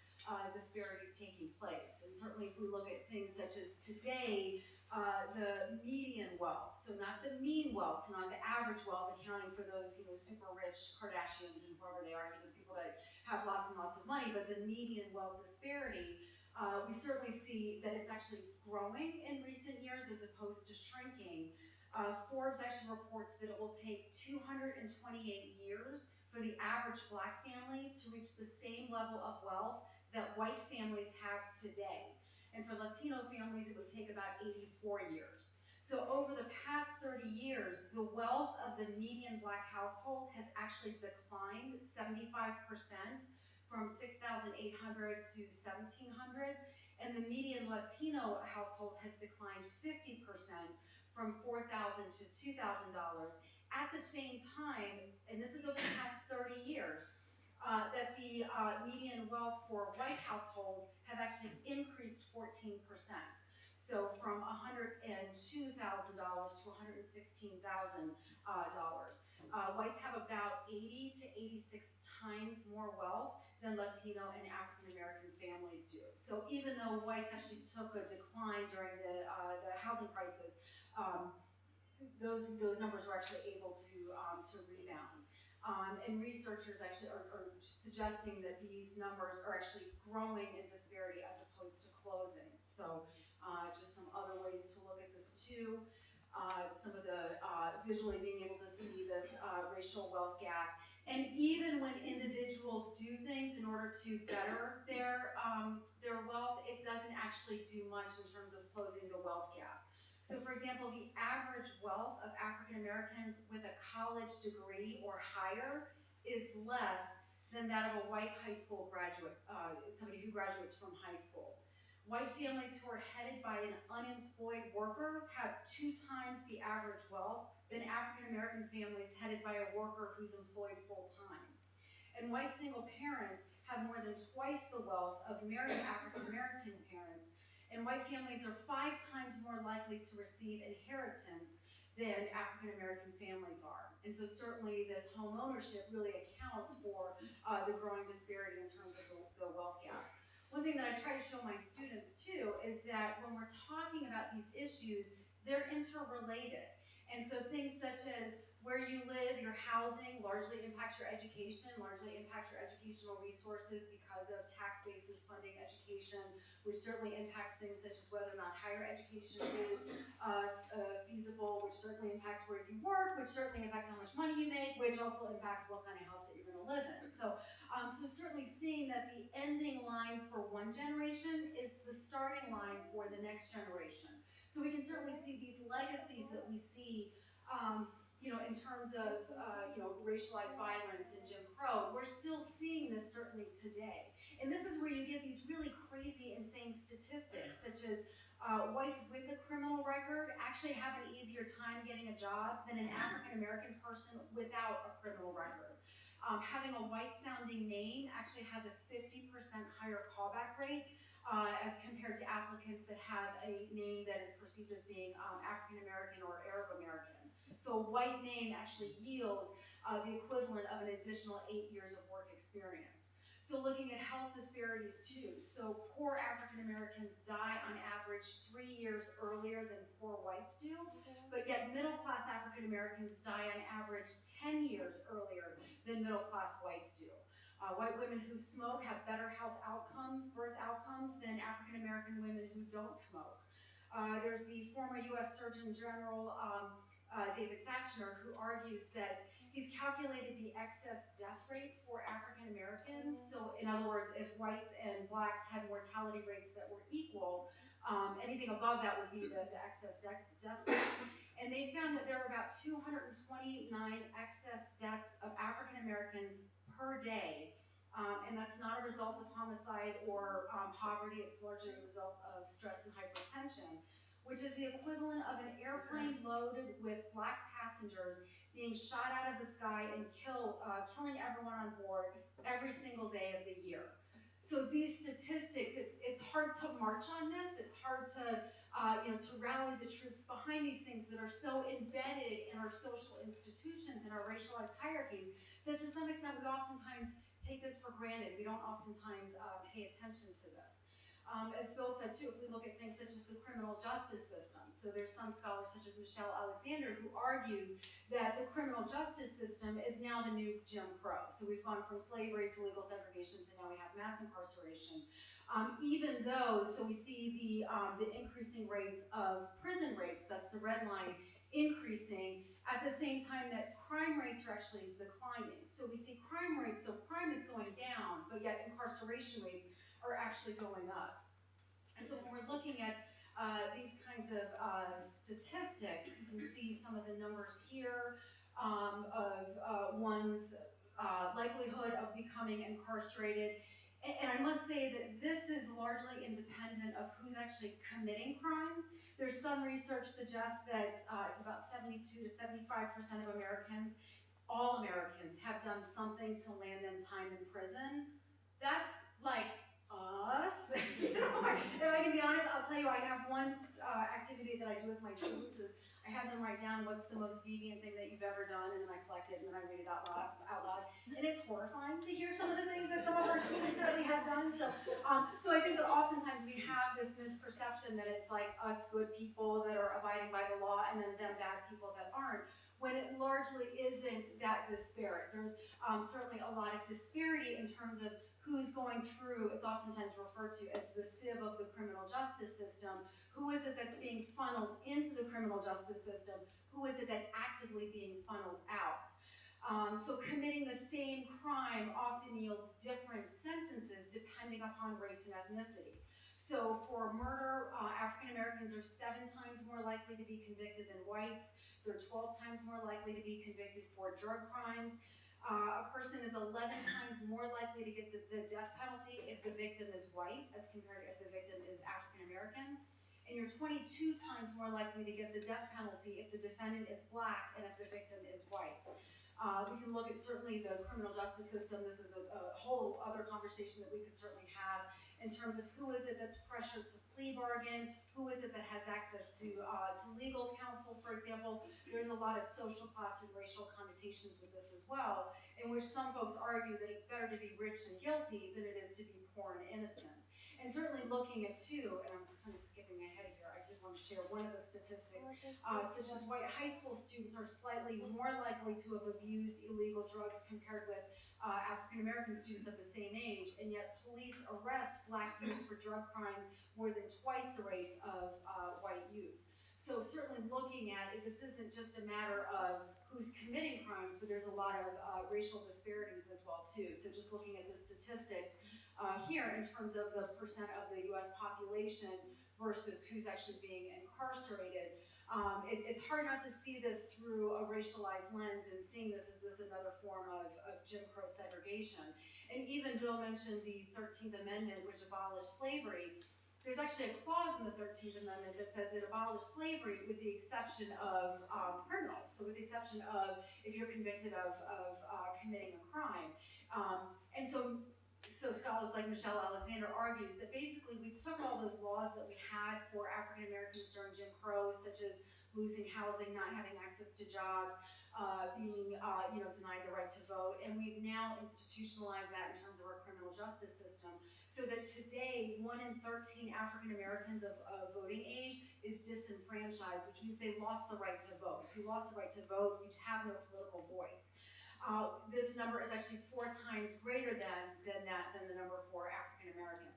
disparities taking place. And certainly if we look at things such as today, the median wealth, so not the mean wealth, so not the average wealth, accounting for those super rich Kardashians and whoever they are, people that have lots and lots of money, but the median wealth disparity, we certainly see that it's actually growing in recent years as opposed to shrinking. Forbes actually reports that it will take 228 years for the average Black family to reach the same level of wealth that white families have today. And for Latino families, it would take about 84 years. So over the past 30 years, the wealth of the median Black household has actually declined 75%, from 6,800 to 1,700, and the median Latino household has declined 50%, from $4,000 to $2,000. At the same time, and this is over the past 30 years, that the median wealth for white households have actually increased 14%. So from $102,000 to $116,000. Whites have about 80 to 86 times more wealth than Latino and African American families do. So even though whites actually took a decline during the housing crisis, those numbers were actually able to rebound. And researchers actually are suggesting that these numbers are actually growing in disparity as opposed to closing. So just some other ways to look at this too. Some of the visually being able to see this racial wealth gap. And even when individuals do things in order to better their wealth, it doesn't actually do much in terms of closing the wealth gap. So for example, the average wealth of African Americans with a college degree or higher is less than that of a white high school graduate, somebody who graduates from high school. White families who are headed by an unemployed worker have 2 times the average wealth than African American families headed by a worker who's employed full time. And white single parents have more than twice the wealth of married African American parents, and white families are 5 times more likely to receive inheritance than African American families are. And so certainly this home ownership really accounts for the growing disparity in terms of the wealth gap. one thing that I try to show my students too is that when we're talking about these issues, they're interrelated. And so things such as where you live, your housing largely impacts your education, largely impacts your educational resources because of tax basis funding education, which certainly impacts things such as whether or not higher education is feasible, which certainly impacts where you work, which certainly impacts how much money you make, which also impacts what kind of house that you're going to live in. So certainly seeing that the ending line for one generation is the starting line for the next generation. So we can certainly see these legacies that we see, in terms of, racialized violence and Jim Crow. We're still seeing this certainly today. And this is where you get these really crazy, insane statistics, such as whites with a criminal record actually have an easier time getting a job than an African-American person without a criminal record. Having a white-sounding name actually has a 50% higher callback rate as compared to applicants that have a name that is perceived as being African-American or Arab-American. So a white name actually yields the equivalent of an additional 8 years of work experience. So looking at health disparities too. So poor African-Americans die on average 3 years earlier than poor whites do, but yet middle-class African-Americans die on average 10 years earlier than middle-class whites do. White women who smoke have better health outcomes, birth outcomes, than African-American women who don't smoke. There's the former U.S. Surgeon General, David Sachner, who argues that he's calculated the excess death rates for African Americans. So in other words, if whites and blacks had mortality rates that were equal, anything above that would be the excess death rates. And they found that there were about 229 excess deaths of African Americans per day. And that's not a result of homicide or poverty. It's largely a result of stress and hypertension, which is the equivalent of an airplane loaded with black passengers being shot out of the sky and killing everyone on board every single day of the year. So these statistics, it's hard to march on this. It's hard to rally the troops behind these things that are so embedded in our social institutions and our racialized hierarchies that to some extent we oftentimes take this for granted. We don't oftentimes pay attention to this. As Bill said too, if we look at things such as the criminal justice system, so there's some scholars such as Michelle Alexander who argues that the criminal justice system is now the new Jim Crow. So we've gone from slavery to legal segregation to now we have mass incarceration. Even though, so we see the increasing rates of prison rates, that's the red line, increasing at the same time that crime rates are actually declining. So we see crime rates, so crime is going down, but yet incarceration rates are actually going up. And so when we're looking at these kinds of statistics, you can see some of the numbers here of one's likelihood of becoming incarcerated. And I must say that this is largely independent of who's actually committing crimes. There's some research suggests that it's about 72 to 75% of Americans, all Americans, have done something to land them time in prison. That's like us. If I can be honest, I'll tell you, I have one activity that I do with my students is I have them write down what's the most deviant thing that you've ever done, and then I collect it and then I read it out loud. And it's horrifying to hear some of the things that some of our students certainly have done. So I think that oftentimes we have this misperception that it's like us good people that are abiding by the law and then them bad people that aren't, when it largely isn't that disparate. There's certainly a lot of disparity in terms of who's going through, it's oftentimes referred to as the sieve of the criminal justice system. Who is it that's being funneled into the criminal justice system? Who is it that's actively being funneled out? So committing the same crime often yields different sentences depending upon race and ethnicity. So for murder, African Americans are 7 times more likely to be convicted than whites. They're 12 times more likely to be convicted for drug crimes. A person is 11 times more likely to get the death penalty if the victim is white as compared to if the victim is African American. And you're 22 times more likely to get the death penalty if the defendant is black and if the victim is white. We can look at certainly the criminal justice system. This is a whole other conversation that we could certainly have in terms of who is it that's pressured to plea bargain, who is it that has access to legal counsel, for example. There's a lot of social class and racial connotations with this as well, in which some folks argue that it's better to be rich and guilty than it is to be poor and innocent. And certainly looking at two, and I'm kind of skipping ahead here, I did want to share one of the statistics, such as white high school students are slightly more likely to have abused illegal drugs compared with African American students of the same age, and yet police arrest black youth for drug crimes more than twice the rates of white youth. So certainly looking at it, this isn't just a matter of who's committing crimes, but there's a lot of racial disparities as well too. So just looking at the statistics here in terms of the percent of the U.S. population versus who's actually being incarcerated, it's hard not to see this through a racialized lens and seeing this as another form of Jim Crow segregation. And even Bill mentioned the 13th Amendment, which abolished slavery. There's actually a clause in the 13th Amendment that says it abolished slavery with the exception of criminals. So with the exception of if you're convicted of committing a crime. And so scholars like Michelle Alexander argues that basically we took all those laws that we had for African Americans during Jim Crow, such as losing housing, not having access to jobs, being denied the right to vote, and we've now institutionalized that in terms of our criminal justice system, so that today 1 in 13 African Americans of voting age is disenfranchised, which means they lost the right to vote. If you lost the right to vote, you'd have no political voice. This number is actually 4 times greater than the number for African Americans.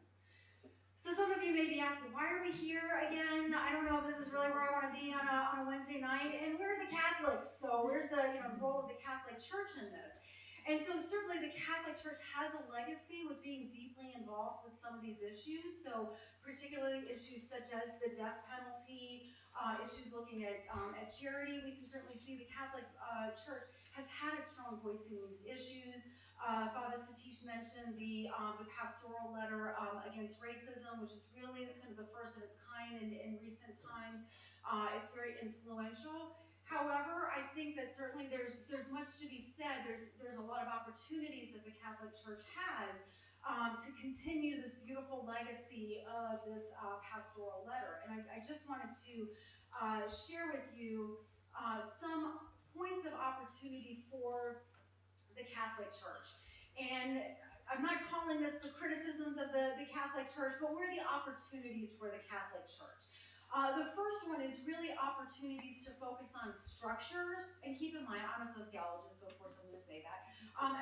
So some of you may be asking, why are we here again? I don't know if this is really where I want to be on a Wednesday night. And where are the Catholics? So where's the role of the Catholic Church in this? And so certainly the Catholic Church has a legacy with being deeply involved with some of these issues. So particularly issues such as the death penalty, issues looking at charity. We can certainly see the Catholic Church has had a strong voice in these issues. Father Satish mentioned the pastoral letter against racism, which is really kind of the first of its kind in recent times. It's very influential. However, I think that certainly there's much to be said. There's a lot of opportunities that the Catholic Church has to continue this beautiful legacy of this pastoral letter. And I just wanted to share with you some points of opportunity for the Catholic Church. And I'm not calling this the criticisms of the Catholic Church, but where are the opportunities for the Catholic Church? The first one is really opportunities to focus on structures, and keep in mind, I'm a sociologist, so of course I'm going to say that,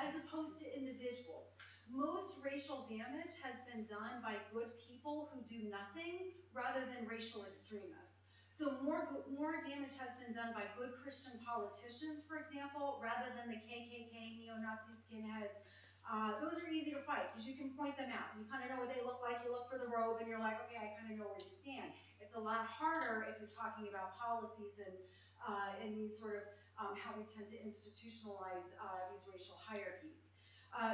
as opposed to individuals. Most racial damage has been done by good people who do nothing rather than racial extremists. So more damage has been done by good Christian politicians, for example, rather than the KKK, neo-Nazi skinheads. Those are easy to fight because you can point them out. You kind of know what they look like. You look for the robe and you're like, okay, I kind of know where you stand. It's a lot harder if you're talking about policies and these sort of how we tend to institutionalize these racial hierarchies.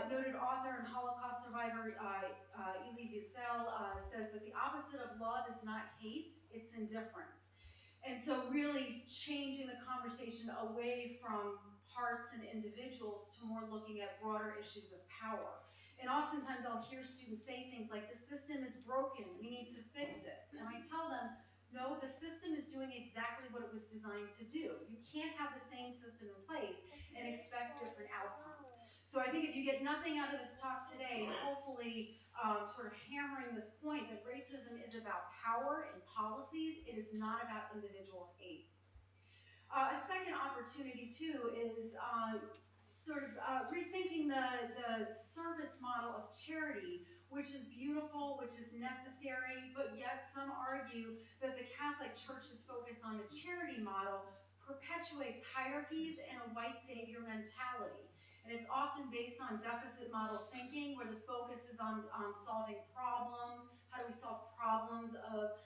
Noted author and Holocaust survivor Elie Wiesel says that the opposite of love is not hate, it's indifference. And so really changing the conversation away from parts and individuals to more looking at broader issues of power. And oftentimes I'll hear students say things like, the system is broken, we need to fix it. And I tell them, no, the system is doing exactly what it was designed to do. You can't have the same system in place and expect different outcomes. So I think if you get nothing out of this talk today, hopefully sort of hammering this point that racism is about power and policies, it is not about individual hate. A second opportunity too is rethinking the service model of charity, which is beautiful, which is necessary, but yet some argue that the Catholic Church's focus on a charity model perpetuates hierarchies and a white savior mentality. And it's often based on deficit model thinking, where the focus is on solving problems. How do we solve problems of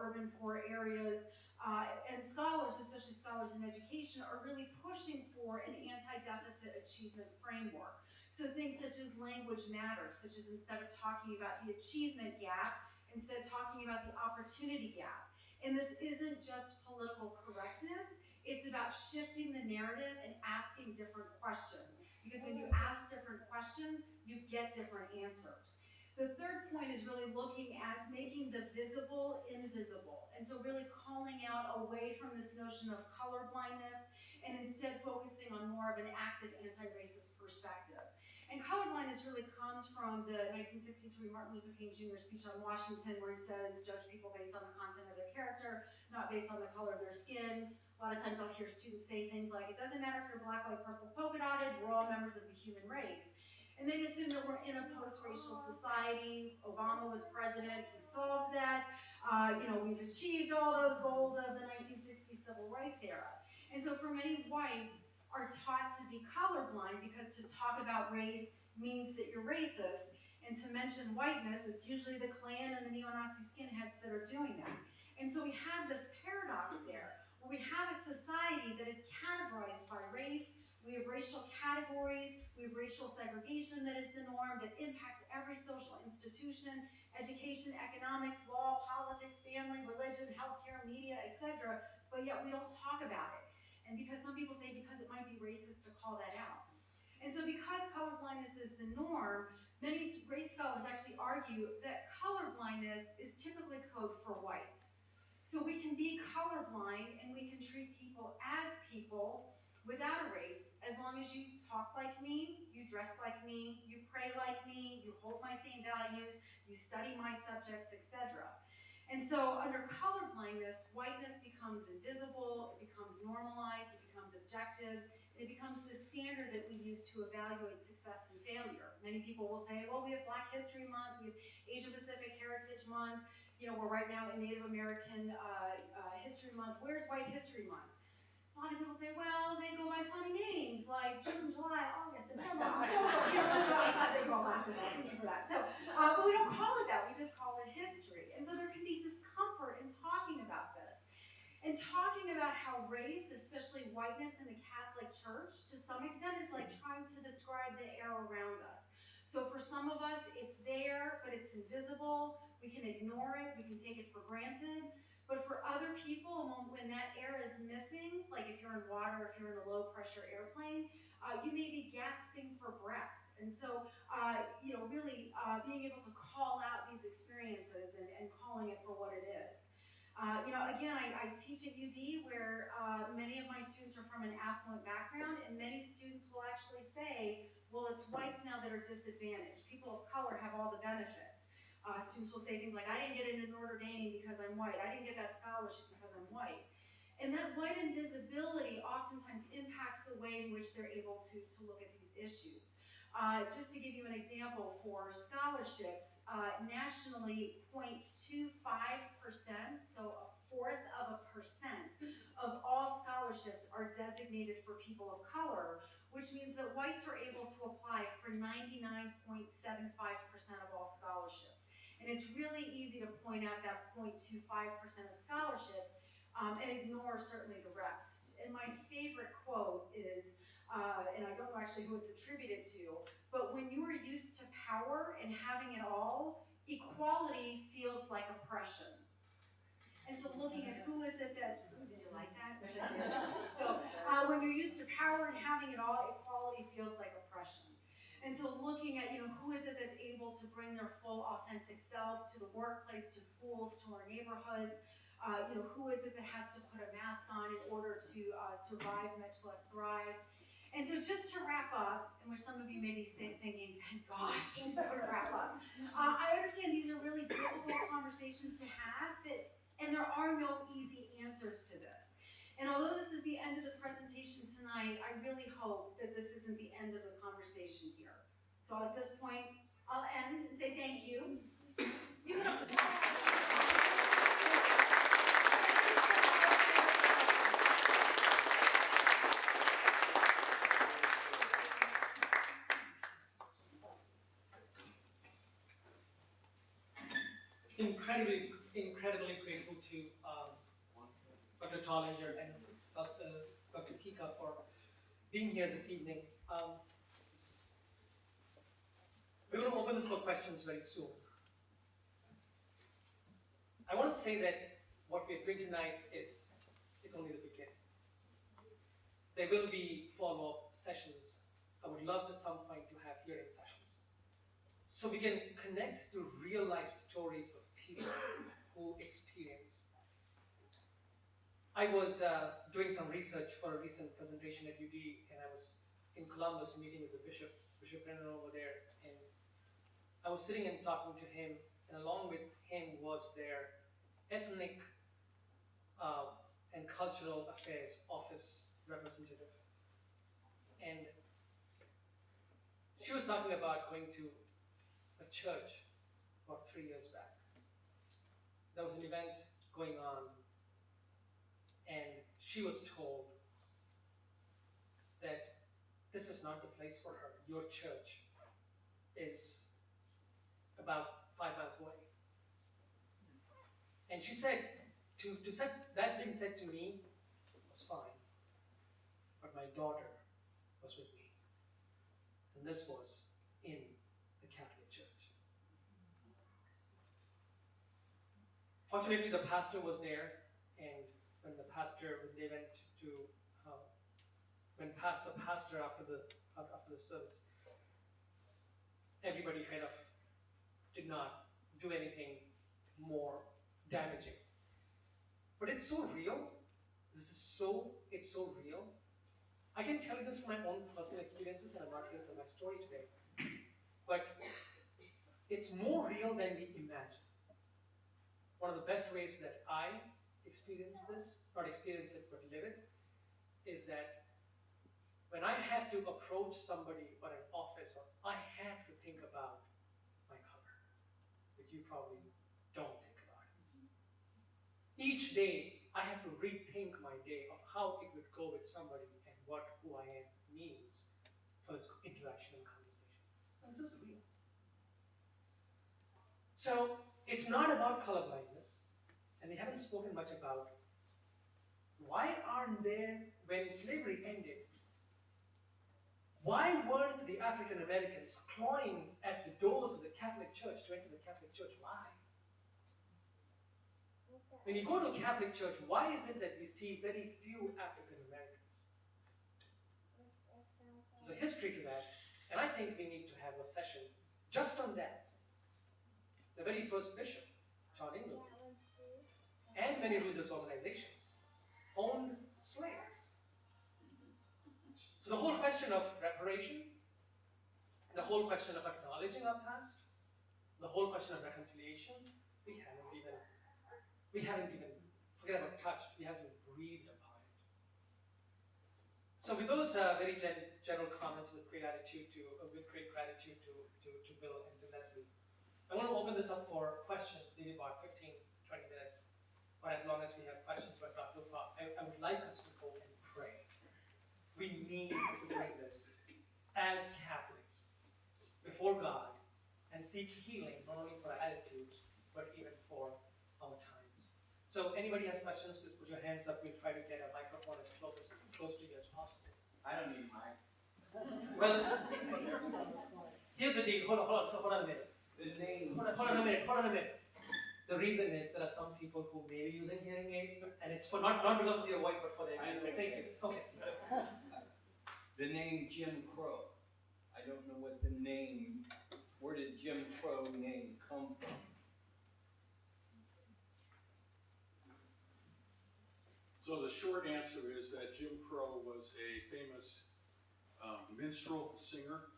urban poor areas? And scholars, especially scholars in education, are really pushing for an anti-deficit achievement framework. So things such as language matters, such as instead of talking about the achievement gap, instead talking about the opportunity gap. And this isn't just political correctness, it's about shifting the narrative and asking different questions. Because when you ask different questions, you get different answers. The third point is really looking at making the visible invisible. And so really calling out away from this notion of colorblindness and instead focusing on more of an active anti-racist perspective. And colorblindness really comes from the 1963 Martin Luther King Jr. speech on Washington, where he says, judge people based on the content of their character, not based on the color of their skin. A lot of times I'll hear students say things like, it doesn't matter if you're black, white, purple, polka dotted, we're all members of the human race. And they assume that we're in a post-racial society. Obama was president, he solved that. We've achieved all those goals of the 1960s civil rights era. And so for many whites, are taught to be colorblind because to talk about race means that you're racist, and to mention whiteness, it's usually the Klan and the neo-Nazi skinheads that are doing that. And so we have this paradox there, where we have a society that is categorized by race, we have racial categories, we have racial segregation that is the norm, that impacts every social institution, education, economics, law, politics, family, religion, healthcare, media, etc., but yet we don't talk about it. And because some people say because it might be racist to call that out. And so because colorblindness is the norm, many race scholars actually argue that colorblindness is typically code for white. So we can be colorblind and we can treat people as people without a race, as long as you talk like me, you dress like me, you pray like me, you hold my same values, you study my subjects, etc. And so under colorblindness, whiteness becomes invisible, it becomes normalized, it becomes objective, and it becomes the standard that we use to evaluate success and failure. Many people will say, well, we have Black History Month, we have Asian Pacific Heritage Month, we're right now in Native American History Month, where's White History Month? A lot of people say, well, they go by funny names like June, July, August, September, October, so I'm glad they all laughed at that, thank you for that. So, but we don't call it that, we just call it history. And so there can be discomfort in talking about this. And talking about how race, especially whiteness in the Catholic Church, to some extent is like trying to describe the air around us. So for some of us, it's there, but it's invisible, we can ignore it, we can take it for granted. But for other people, when that air is missing, like if you're in water, if you're in a low pressure airplane, you may be gasping for breath. And so, really being able to call out these experiences and calling it for what it is. Again, I teach at UD where many of my students are from an affluent background, and many students will actually say, well, it's whites now that are disadvantaged. People of color have all the benefits. Students will say things like, I didn't get into Notre Dame because I'm white. I didn't get that scholarship because I'm white. And that white invisibility oftentimes impacts the way in which they're able to look at these issues. Just to give you an example, for scholarships, nationally 0.25%, so 1/4 of a percent of all scholarships are designated for people of color, which means that whites are able to apply for 99.75% of all scholarships. And it's really easy to point out that 0.25% of scholarships and ignore certainly the rest. And my favorite quote is, and I don't know actually who it's attributed to, but when you are used to power and having it all, equality feels like oppression. And so looking at who is it that's, did you like that? So when you're used to power and having it all, equality feels like oppression. And so looking at, who is it that's able to bring their full authentic selves to the workplace, to schools, to our neighborhoods, who is it that has to put a mask on in order to survive, much less thrive. And so just to wrap up, and which some of you may be thinking, thank God, she's going to wrap up. I understand these are really difficult conversations to have, and there are no easy answers to this. And although this is the end of the presentation tonight, I really hope that this isn't the end of the conversation here. So at this point, I'll end and say thank you. You can incredibly grateful to Dr. Trollinger and Dr. Picca for being here this evening. We're going to open this for questions very soon. I want to say that what we're doing tonight is only the beginning. There will be follow-up sessions. I would love at some point to have hearing sessions, so we can connect to real-life stories of people who experience. I was doing some research for a recent presentation at UD, and I was in Columbus meeting with the bishop Bishop Brennan over there, and I was sitting and talking to him, and along with him was their ethnic and cultural affairs office representative. And she was talking about going to a church about 3 years back. There was an event going on, and she was told that this is not the place for her. Your church is about 5 miles away. And she said, that being said to me was fine, but my daughter was with me. And this was in the Catholic Church. Fortunately, the pastor was there, and when they went to, went past the pastor after the service, everybody kind of did not do anything more damaging. But it's so real. It's so real. I can tell you this from my own personal experiences, and I'm not here to tell my story today. But it's more real than we imagine. One of the best ways that I experience this, not experience it, but live it, is that when I have to approach somebody or an office, or I have to think about my color, which you probably don't think about. Each day, I have to rethink my day of how it would go with somebody and what who I am means for this interaction and conversation. And this is real. So, it's not about colorblindness, and we haven't spoken much about why aren't there, when slavery ended, why weren't the African Americans clawing at the doors of the Catholic Church to enter the Catholic Church? Why? When you go to a Catholic Church, why is it that we see very few African Americans? There's a history to that, and I think we need to have a session just on that. The very first bishop, Trollinger, and many religious organizations owned slaves. So the whole question of reparation, the whole question of acknowledging our past, the whole question of reconciliation, we haven't even, forget about touched, we haven't breathed upon it. So with those very general comments, with great gratitude to Bill and to Leslie, I want to open this up for questions, maybe about 15, 20 minutes, or as long as we have questions, but not too far. I would like us to go and pray. We need to bring this as Catholics before God and seek healing, not only for our attitudes, but even for our times. So anybody has questions, please put your hands up. We'll try to get a microphone as close to you as possible. I don't need mine. Well, here's the deal. Hold on a minute. The name. Hold on a minute. The reason is there are some people who may be using hearing aids, and it's for not because of your voice, but for their hearing. Thank you. Okay. The name Jim Crow. I don't know what the name, where did Jim Crow name come from? So the short answer is that Jim Crow was a famous minstrel singer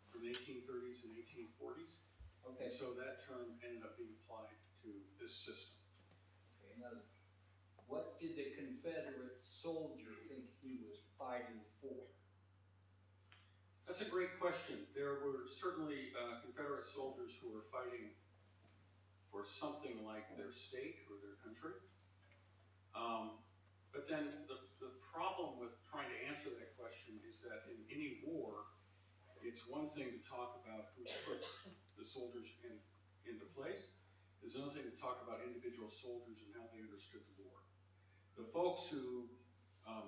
from the 1830s and 1840s. Okay. And so that term ended up being applied to this system. Okay, now, what did the Confederate soldier think he was fighting for? That's a great question. There were certainly Confederate soldiers who were fighting for something like their state or their country. But then the problem with trying to answer that question is that in any war, it's one thing to talk about who put the soldiers into place. There's another thing to talk about individual soldiers and how they understood the war. The folks who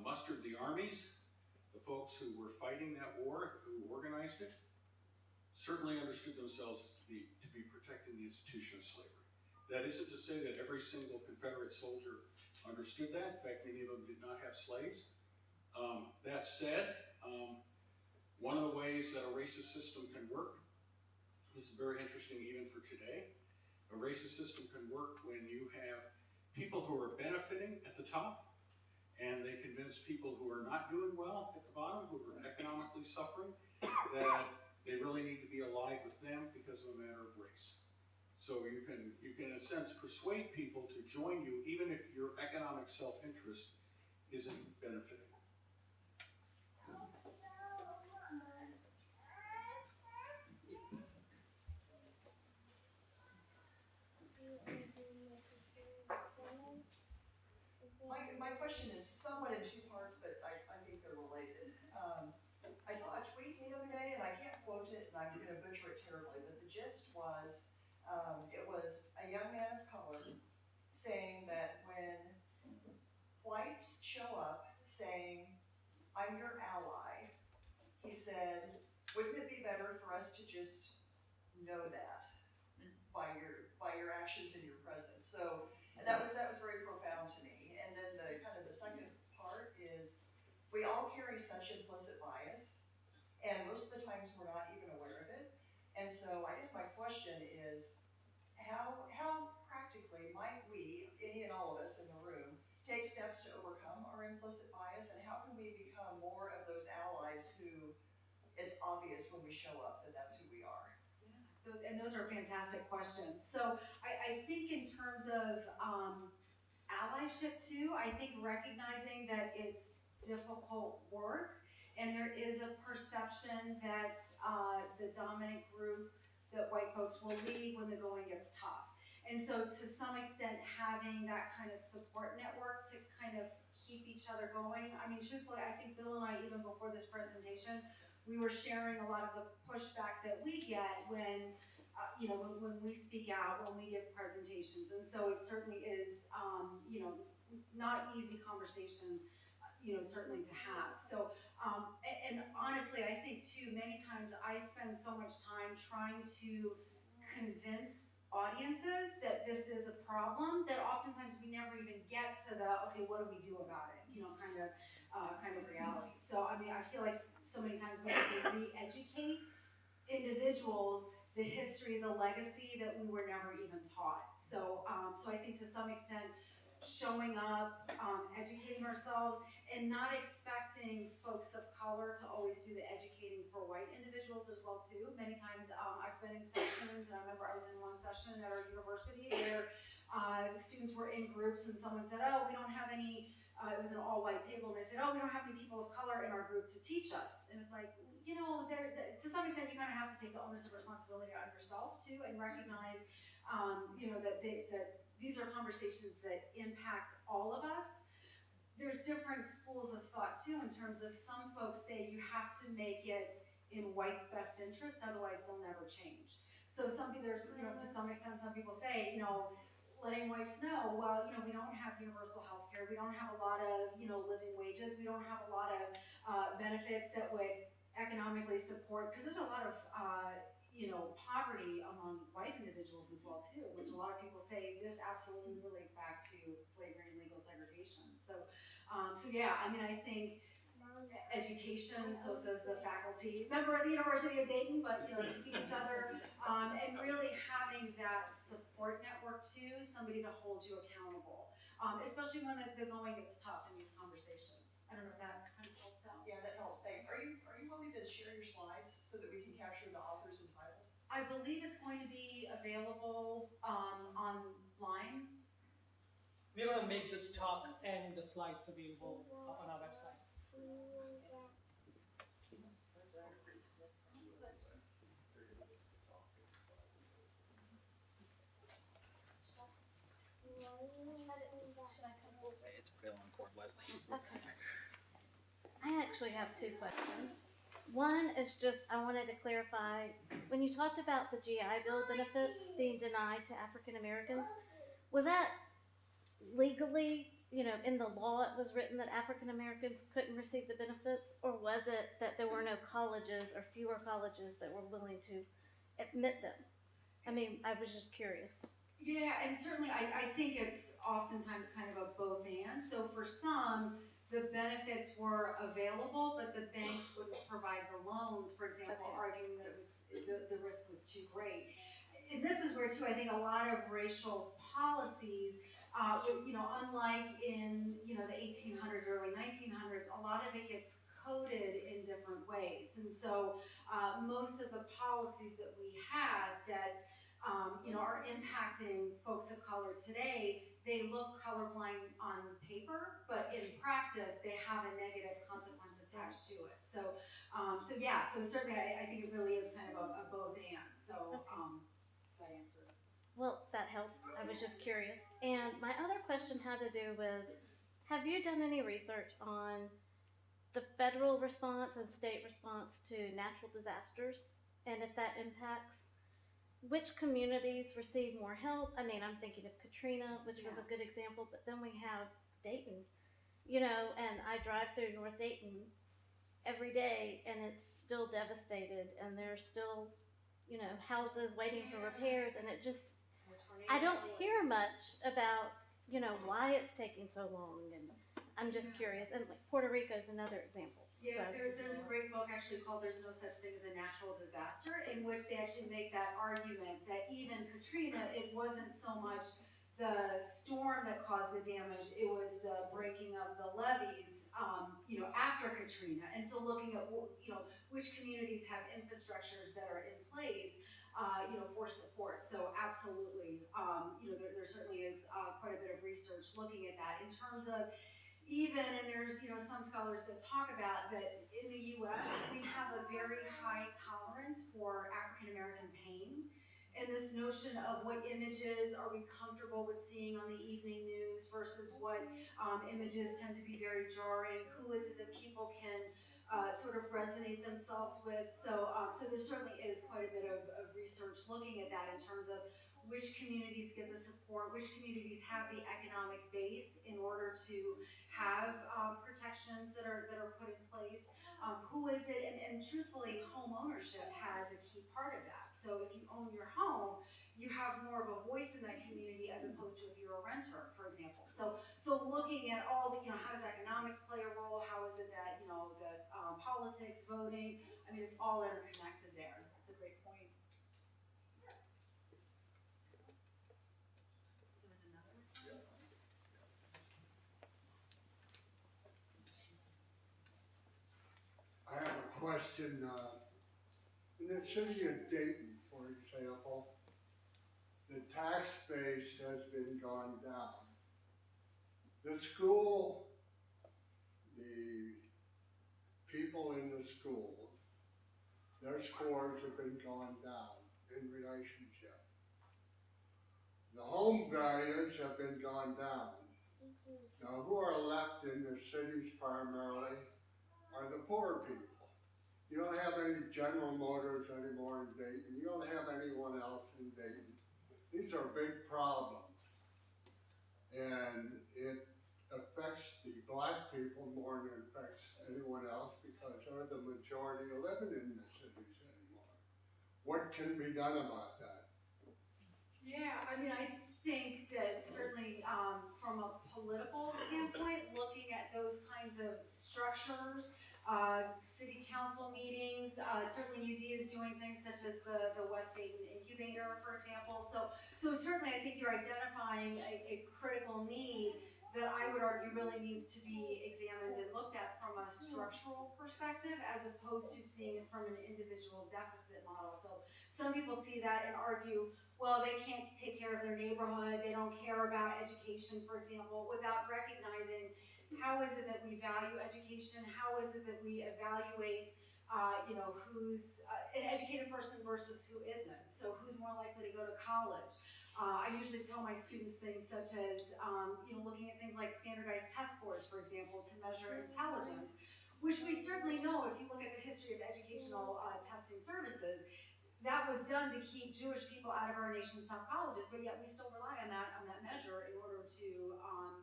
mustered the armies, the folks who were fighting that war, who organized it, certainly understood themselves to be protecting the institution of slavery. That isn't to say that every single Confederate soldier understood that. In fact, many of them did not have slaves. That said, one of the ways that a racist system can work, this is very interesting even for today, a racist system can work when you have people who are benefiting at the top, and they convince people who are not doing well at the bottom, who are economically suffering, that they really need to be allied with them because of a matter of race. So you can in a sense persuade people to join you even if your economic self-interest isn't benefiting. My question is somewhat in two parts, but I think they're related. I saw a tweet the other day, and I can't quote it, and I'm going to butcher it terribly, but the gist was, it was a young man of color saying that when whites show up saying, I'm your ally, he said, wouldn't it be better for us to just know that by your actions and your presence? So, and that was very profound to me. And then the kind of the second part is we all carry such implicit bias, and most of the times we're not even aware of it. And so I guess my question is, how practically might we, any and all of us in the room, take steps to overcome our implicit bias, and how can we become more of those allies who it's obvious when we show up that that's who we are? Yeah, and those are fantastic questions. So I think in terms of allyship too, I think recognizing that it's difficult work, and there is a perception that the dominant group, that white folks will leave when the going gets tough. And so to some extent, having that kind of support network to kind of keep each other going. I mean, truthfully, I think Bill and I, even before this presentation, we were sharing a lot of the pushback that we get when when we speak out, when we give presentations. And so it certainly is, not easy conversations, certainly to have. So, and honestly, I think too, many times I spend so much time trying to convince audiences that this is a problem that oftentimes we never even get to the, okay, what do we do about it? Kind of reality. So, I mean, I feel like so many times we have to re-educate individuals the history, the legacy that we were never even taught. So, so I think to some extent, showing up, educating ourselves, and not expecting folks of color to always do the educating for white individuals as well too. Many times I've been in sessions, and I remember I was in one session at our university where the students were in groups, and someone said, oh, we don't have any, it was an all-white table, and they said, oh, we don't have any people of color in our group to teach us. And it's like, to some extent, you kind of have to take the onus of responsibility on yourself too, and recognize, that these are conversations that impact all of us. There's different schools of thought too, in terms of some folks say you have to make it in white's best interest, otherwise they'll never change. So to some extent, some people say, letting whites know, well, we don't have universal health care, we don't have a lot of, living wages, we don't have a lot of benefits that would economically support, because there's a lot of, poverty among white individuals as well too, which a lot of people say this absolutely relates back to slavery and legal segregation. So yeah, I mean, I think education, so says the faculty, member of the University of Dayton, but teaching each other, and really having that support network too, somebody to hold you accountable, especially when the going gets tough in these conversations. I don't know if that kind of helps out. Yeah, that helps. Thanks. Are you willing to share your slides so that we can capture the authors and titles? I believe it's going to be available online. We're going to make this talk and the slides available on our website. It's Bill and Cord Leslie. Okay. I actually have two questions. One is just, I wanted to clarify, when you talked about the GI Bill benefits being denied to African Americans, was that legally, in the law it was written that African Americans couldn't receive the benefits, or was it that there were no colleges or fewer colleges that were willing to admit them? I mean, I was just curious. Yeah, and certainly I think it's oftentimes kind of a both and. So for some, the benefits were available, but the banks wouldn't provide the loans, for example, arguing that it was the risk was too great. And this is where too, I think a lot of racial policies, unlike in the 1800s, early 1900s, a lot of it gets coded in different ways. And so most of the policies that we have that are impacting folks of color today, they look colorblind on paper, but in practice, they have a negative consequence attached to it. So certainly I think it really is kind of a both and. So that answers. Well, that helps. I was just curious. And my other question had to do with, have you done any research on the federal response and state response to natural disasters? And if that impacts which communities receive more help? I mean, I'm thinking of Katrina, which was a good example, but then we have Dayton, and I drive through North Dayton every day and it's still devastated and there's still, houses waiting for repairs, and it just, I don't hear much about, why it's taking so long, and I'm just curious. And like Puerto Rico is another example. Yeah, So. there's a great book actually called There's No Such Thing as a Natural Disaster, in which they actually make that argument that even Katrina, it wasn't so much the storm that caused the damage, it was the breaking of the levees, after Katrina. And so looking at, which communities have infrastructures that are in place, for support. So absolutely, there certainly is quite a bit of research looking at that in terms of and there's, some scholars that talk about that in the US, we have a very high tolerance for African American pain. And this notion of what images are we comfortable with seeing on the evening news versus what images tend to be very jarring. Who is it that people can sort of resonate themselves with? So there certainly is quite a bit of research looking at that in terms of which communities get the support, which communities have the economic base in order to have protections that are put in place. Who is it? And truthfully, home ownership has a key part of that. So if you own your home, you have more of a voice in that community as opposed to if you're a renter, for example. So looking at all the, how does economics play a role? How is it that, the politics, voting, I mean, it's all interconnected there. That's a great point. I have a question. In the city of Dayton, for example, the tax base has been gone down. The school, the people in the schools, their scores have been gone down in relationship. The home values have been gone down. Now, who are left in the cities primarily are the poor people. You don't have any General Motors anymore in Dayton. You don't have anyone else in Dayton. These are big problems. And it affects the black people more than it affects anyone else because they're the majority living in the cities anymore. What can be done about that? Yeah, I mean, I think that certainly from a political standpoint, looking at those kinds of structures, city council meetings, certainly UD is doing things such as the West Dayton Incubator, for example. So certainly I think you're identifying a critical need that I would argue really needs to be examined and looked at from a structural perspective as opposed to seeing it from an individual deficit model. So some people see that and argue, well, they can't take care of their neighborhood, they don't care about education, for example, without recognizing how is it that we value education, how is it that we evaluate, who's an educated person versus who isn't. So who's more likely to go to college? I usually tell my students things such as, looking at things like standardized test scores, for example, to measure intelligence, which we certainly know if you look at the history of educational testing services, that was done to keep Jewish people out of our nation's top colleges, but yet we still rely on that measure in order to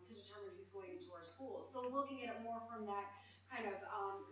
determine who's going into our schools. So looking at it more from that kind of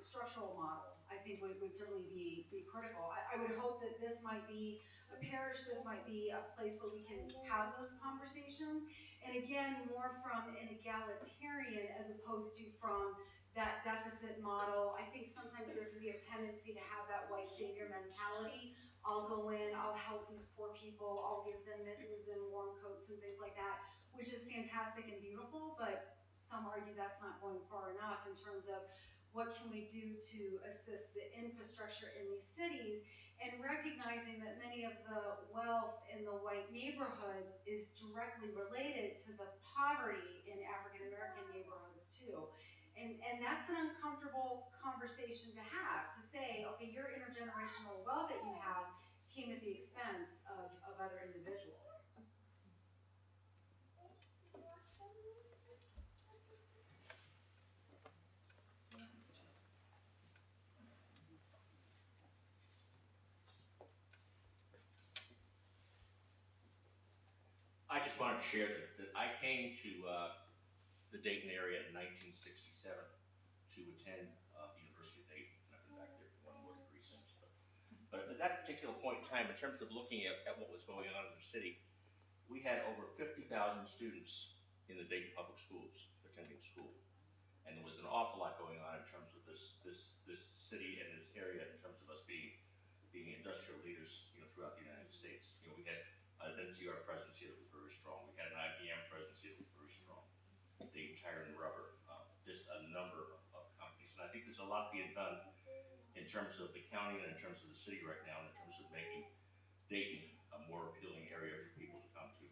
structural model, I think would certainly be critical. I would hope that this might be a parish, this might be a place where we can have those conversations, and again, more from an egalitarian as opposed to from that deficit model. I think sometimes there can be a tendency to have that white savior mentality. I'll go in, I'll help these poor people, I'll give them mittens and warm coats and things like that, which is fantastic and beautiful, but some argue that's not going far enough in terms of what can we do to assist the infrastructure in these cities, and recognizing that many of the wealth in the white neighborhoods is directly related to the poverty in African American neighborhoods too. And that's an uncomfortable conversation to have, to say, okay, your intergenerational wealth that you have came at the expense of other individuals. I just wanted to share that I came to the Dayton area in 1967 to attend the University of Dayton. And I've been back there for one more degree since. But at that particular point in time, in terms of looking at what was going on in the city, we had over 50,000 students in the Dayton public schools attending school. And there was an awful lot going on in terms of this city and this area in terms of us being industrial leaders, throughout the United States. We had an NCR presidency that was very strong. We had an IBM presidency that was very strong. Dayton Tire and Rubber, just a number of companies. And I think there's a lot being done in terms of the county and in terms of the city right now, in terms of making Dayton a more appealing area for people to come to.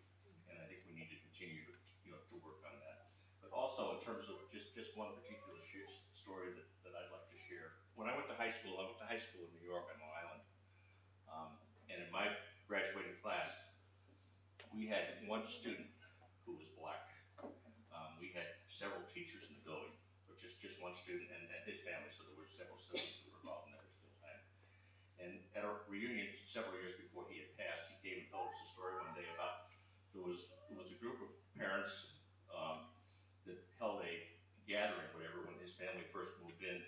And I think we need to continue to work on that. But also in terms of just one particular story that I'd like to share. When I went to high school in New York on Long Island. And in my graduating class, we had one student who was black. We had several teachers in the building, but just one student and his family, so there were several siblings who were involved in that at the time. And at a reunion several years before he had passed, he came and told us a story one day about there was a group of parents that held a gathering, whatever, when his family first moved in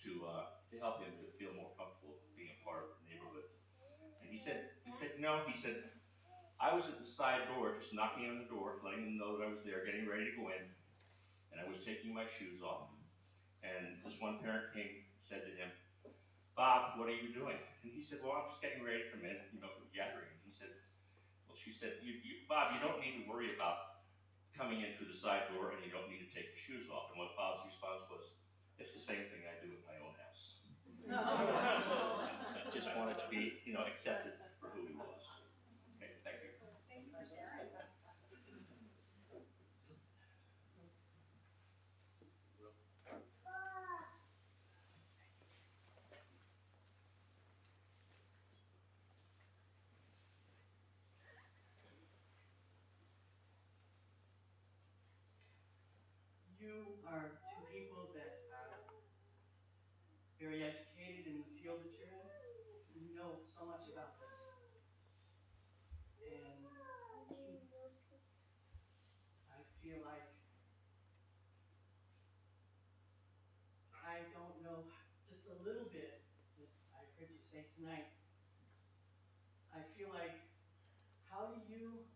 to help him to feel more comfortable being a part of the neighborhood. And he said, I was at the side door, just knocking on the door, letting them know that I was there, getting ready to go in, and I was taking my shoes off. And this one parent came and said to him, Bob, what are you doing? And he said, well, I'm just getting ready to come in, for the gathering. And she said, Bob, you don't need to worry about coming in through the side door, and you don't need to take your shoes off. And what Bob's response was, it's the same thing I do at my own house. Just wanted to be, accepted for who he was. Okay, thank you. Thank you for sharing. You are two people that are very educated in the field that you're in. You know so much about this. And I feel like I don't know just a little bit that I heard you say tonight. I feel like, how do you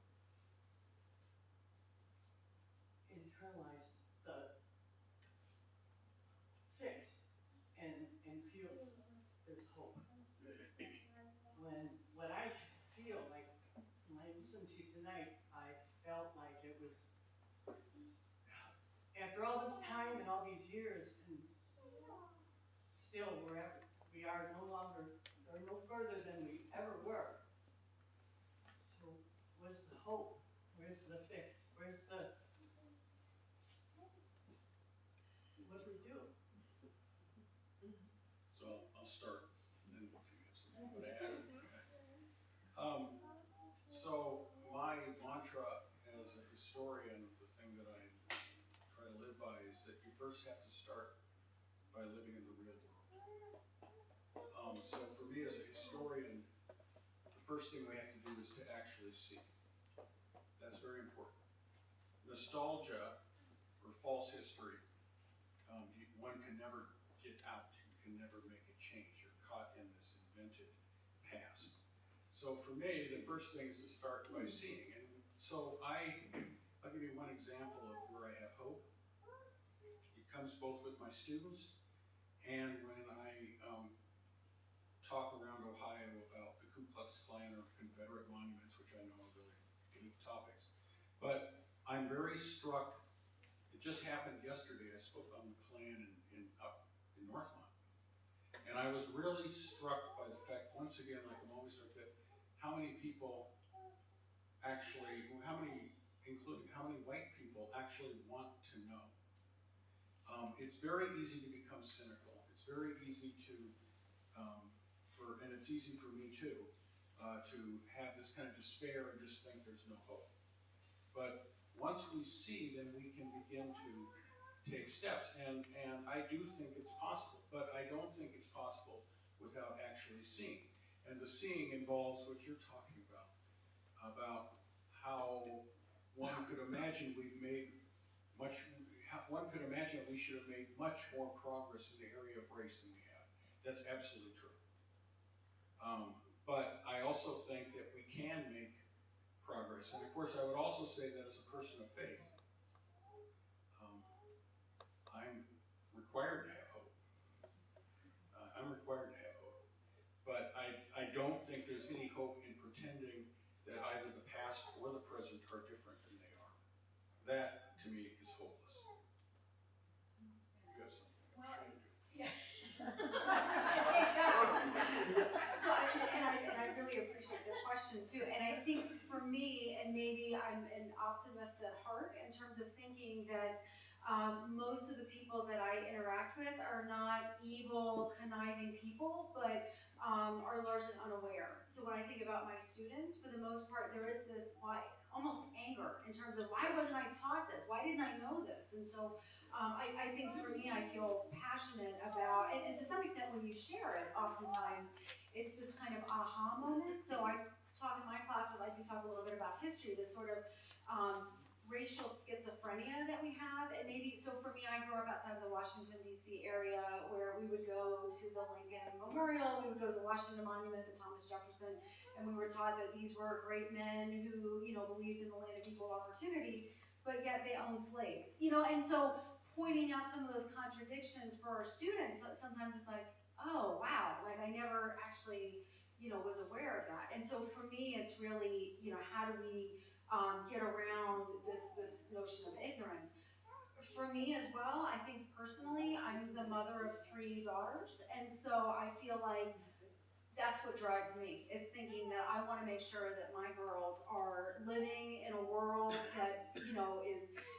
internalize the fix and feel there's hope? When what I feel like when I listened to you tonight, I felt like it was after all this time and all these years, and still we are no longer or no further than we ever were. So where's the hope? Where's the fix? Where's the what do we do? So I'll start, and then if you have something to add. So my mantra as a historian, the thing that I try to live by is that you first have to start by living in the real world. So for me as a historian, the first thing we have to do is to actually see. That's very important. Nostalgia or false history, one can never get out. You can never make a change. You're caught in this invented past. So for me, the first thing is to start by seeing. And so I'll give you one example of where I have hope. It comes both with my students and when I talk around Ohio about the Ku Klux Klan or Confederate monuments, which I know are really deep topics. But I'm very struck, it just happened yesterday, I spoke on the Klan up in Northmont. And I was really struck by the fact, once again, like I'm always struck, that how many people actually, including how many white people actually want to know. It's very easy to become cynical. It's very easy to, and it's easy for me too, to have this kind of despair and just think there's no hope. But once we see, then we can begin to take steps. And I do think it's possible, but I don't think it's possible without actually seeing. And the seeing involves what you're talking about how one could imagine one could imagine we should have made much more progress in the area of race than we have. That's absolutely true. But I also think that we can make progress. And of course, I would also say that as a person of faith, I'm required to have hope. I'm required to have hope. But I don't think there's any hope in pretending that either the past or the present are different than they are. That, to me, is hopeless. You have something I'm sure you do. Yeah. Exactly. So I really appreciate the question too. And I think for me, and maybe I'm an optimist at heart in terms of thinking that most of the people that I interact with are not evil, conniving people, but are largely unaware. So when I think about my students, for the most part, there is this almost anger in terms of why wasn't I taught this? Why didn't I know this? And so I think for me, I feel passionate about, and to some extent when you share it, oftentimes it's this kind of aha moment. So I talk in my classes, I do talk a little bit about history, this sort of racial schizophrenia that we have. And maybe, so for me, I grew up outside of the Washington, D.C. area where we would go to the Lincoln Memorial, we would go to the Washington Monument, the Thomas Jefferson, and we were taught that these were great men who, believed in the land of equal opportunity, but yet they owned slaves. And so pointing out some of those contradictions for our students, sometimes it's like, oh, wow, like I never actually, was aware of that. And so for me, it's really, how do we get around this notion of ignorance? For me as well, I think personally, I'm the mother of 3 daughters, and so I feel like that's what drives me, is thinking that I want to make sure that my girls are living in a world that,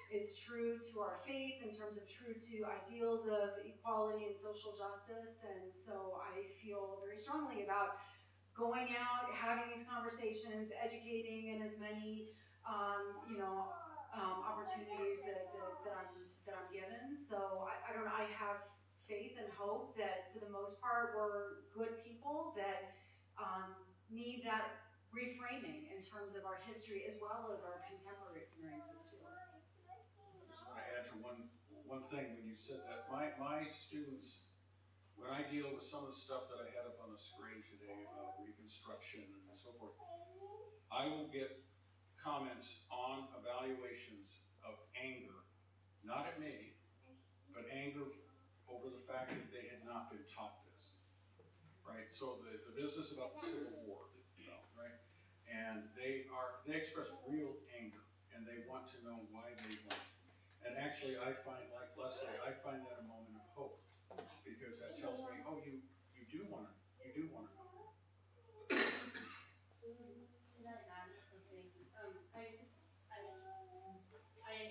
is true to our faith, in terms of true to ideals of equality and social justice. And so I feel very strongly about going out, having these conversations, educating in as many, opportunities that I'm given. So I don't know, I have faith and hope that for the most part we're good people that need that reframing in terms of our history as well as our contemporary experiences too. I just want to add to one thing when you said that. My students, when I deal with some of the stuff that I had up on the screen today about Reconstruction and so forth, I will get comments on evaluations of anger, not at me, but anger over the fact that they had not been taught this, right? So the business about the Civil War, right? And they express real anger, and they want to know why they won. And actually, I find, like Leslie, I find that a moment of hope, because that tells me, oh, you do want to know.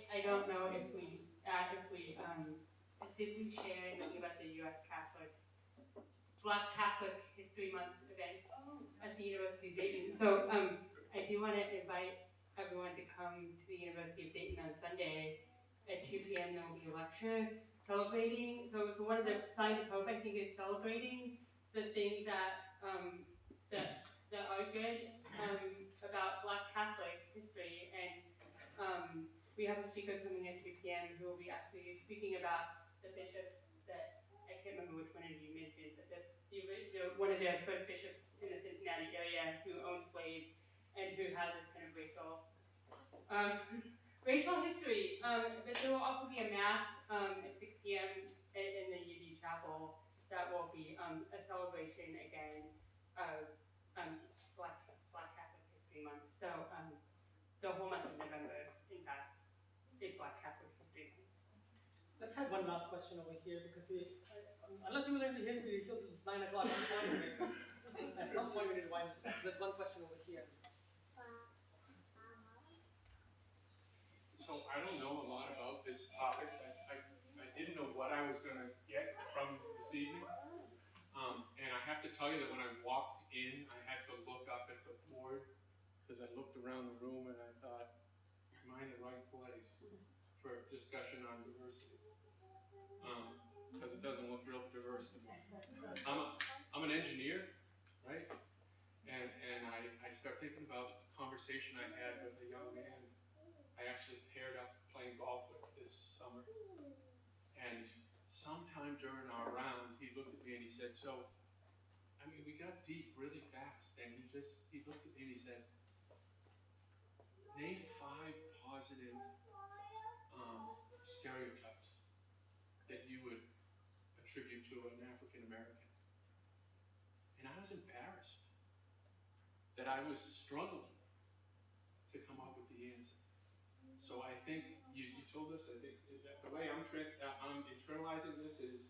I don't know if we did we share anything about the U.S. Black Catholic History Month event at the University of Dayton. So I do want to invite everyone to come to the University of Dayton on Sunday at 2 p.m. There will be a lecture celebrating. So one of the signs of hope, I think, is celebrating the things that that are good about Black Catholic history. And we have a speaker coming at 2 p.m. who will be actually speaking about the bishop that, I can't remember which one of you mentioned, but one of the first bishops in the Cincinnati area who owned slaves and who has this kind of racial history. But there will also be a mass at 6 p.m. in the UD chapel that will be a celebration again of Black Catholic History Month. So the whole month of November, in fact, is Black Catholic History Month. Let's have one last question over here because unless you will be here till 9 o'clock, at some point we need to wind this up. There's one question over here. So I don't know a lot about this topic. I didn't know what I was going to get from this evening. And I have to tell you that when I walked in, I had to look up at the board because I looked around the room and I thought, am I in the right place for discussion on diversity? Because it doesn't look real diverse to me. I'm an engineer, right? And I start thinking about the conversation I had with a young man I actually paired up playing golf with this summer. And sometime during our round, he looked at me and he said, so, I mean, we got deep really fast. And he looked at me and he said, name 5 positive stereotypes that you would attribute to an African American. And I was embarrassed that I was struggling to come up with the answer. So I think you told us, I think that the way I'm internalizing this is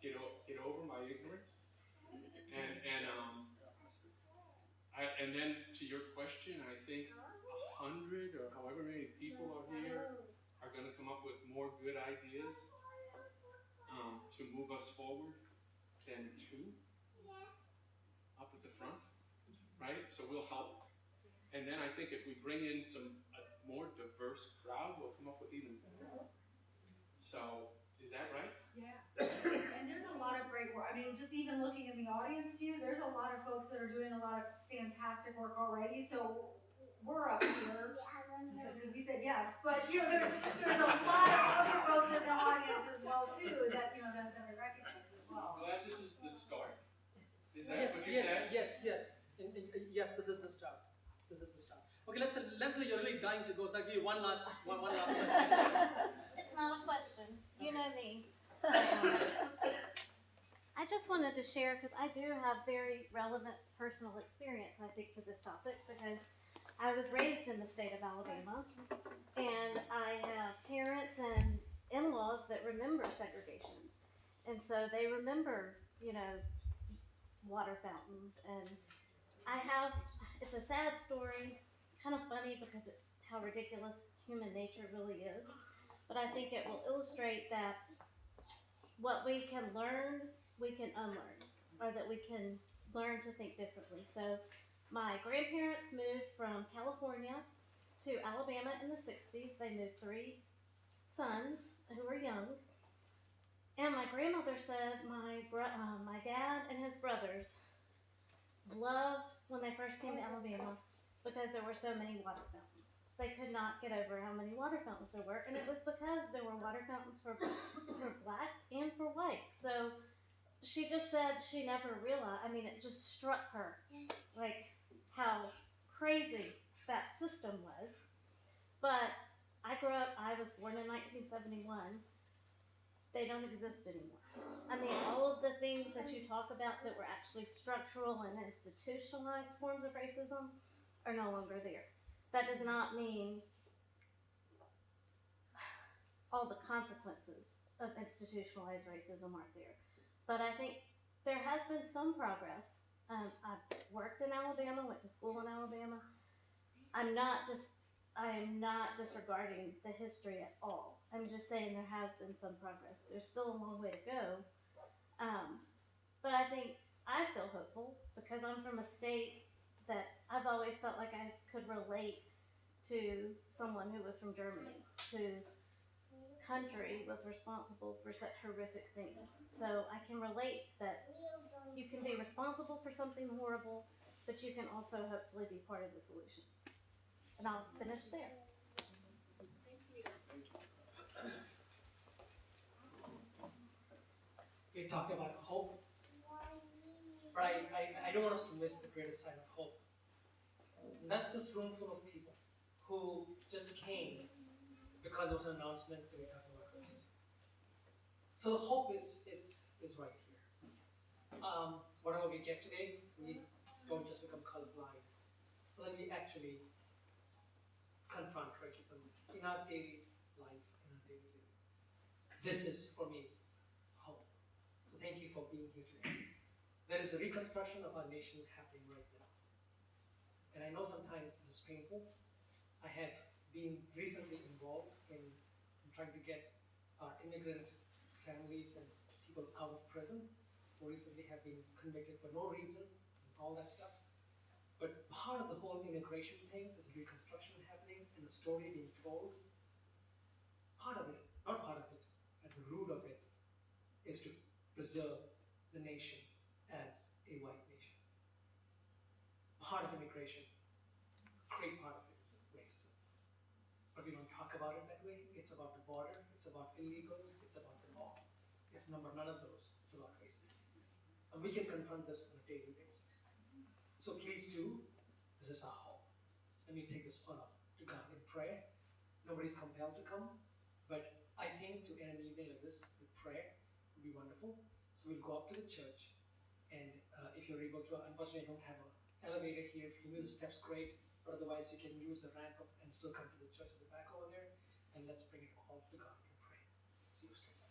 get over my ignorance. And then to your question, I think 100 or however many people are here are going to come up with more good ideas to move us forward than 2 up at the front, right? So we'll help. And then I think if we bring in a more diverse crowd, we'll come up with even better. So, is that right? Yeah. And there's a lot of great work. I mean, just even looking in the audience too, there's a lot of folks that are doing a lot of fantastic work already. So we're up here because we said yes, but you know, there's a lot of other folks in the audience as well too that you know that I recognize as well. I'm glad this is the start. Is that Yes, what you said? yes. Yes, this is the start. This is the start. Okay, Leslie, you're really dying to go, so I'll give you one last question. It's not a question. You know me. I just wanted to share, because I do have very relevant personal experience, I think, to this topic, because I was raised in the state of Alabama, and I have parents and in-laws that remember segregation. And so they remember, you know, water fountains. And it's a sad story, kind of funny because it's how ridiculous human nature really is. But I think it will illustrate that what we can learn, we can unlearn, or that we can learn to think differently. So my grandparents moved from California to Alabama in the 60s. They moved 3 sons who were young. And my grandmother said my dad and his brothers loved when they first came to Alabama because there were so many water fountains. They could not get over how many water fountains there were, and it was because there were water fountains for blacks and for whites. So she just said she never realized, I mean, it just struck her, like, how crazy that system was. But I was born in 1971. They don't exist anymore. I mean, all of the things that you talk about that were actually structural and institutionalized forms of racism are no longer there. That does not mean all the consequences of institutionalized racism aren't there. But I think there has been some progress. I've worked in Alabama, went to school in Alabama. I am not disregarding the history at all. I'm just saying there has been some progress. There's still a long way to go. But I feel hopeful because I'm from a state that I've always felt like I could relate to someone who was from Germany, whose country was responsible for such horrific things. So I can relate that you can be responsible for something horrible, but you can also hopefully be part of the solution. And I'll finish there. We talked about hope, but I don't want us to miss the greatest sign of hope. And that's this room full of people who just came because there was an announcement that we talked about racism. So the hope is right here. Whatever we get today, we don't just become colorblind, but that we actually confront racism in our daily life, in our daily living. This is, for me, home. So thank you for being here today. There is a reconstruction of our nation happening right now. And I know sometimes this is painful. I have been recently involved in trying to get our immigrant families and people out of prison who recently have been convicted for no reason, and all that stuff. But part of the whole immigration thing is reconstruction happening and the story being told. Part of it, not part of it, at the root of it, is to preserve the nation as a white nation. Part of immigration, a great part of it is racism. But we don't talk about it that way. It's about the border, it's about illegals, it's about the law. It's none of those, it's about racism. And we can confront this on a daily basis. So please do, this is our home. Let me take this honor to God in prayer. Nobody's compelled to come, but I think to end an evening like this with prayer would be wonderful. So we'll go up to the church, and if you're able to, unfortunately I don't have an elevator here. If you can use the steps, great, but otherwise you can use the ramp up and still come to the church at the back over there, and let's bring it all to God in prayer. See you, Stacy.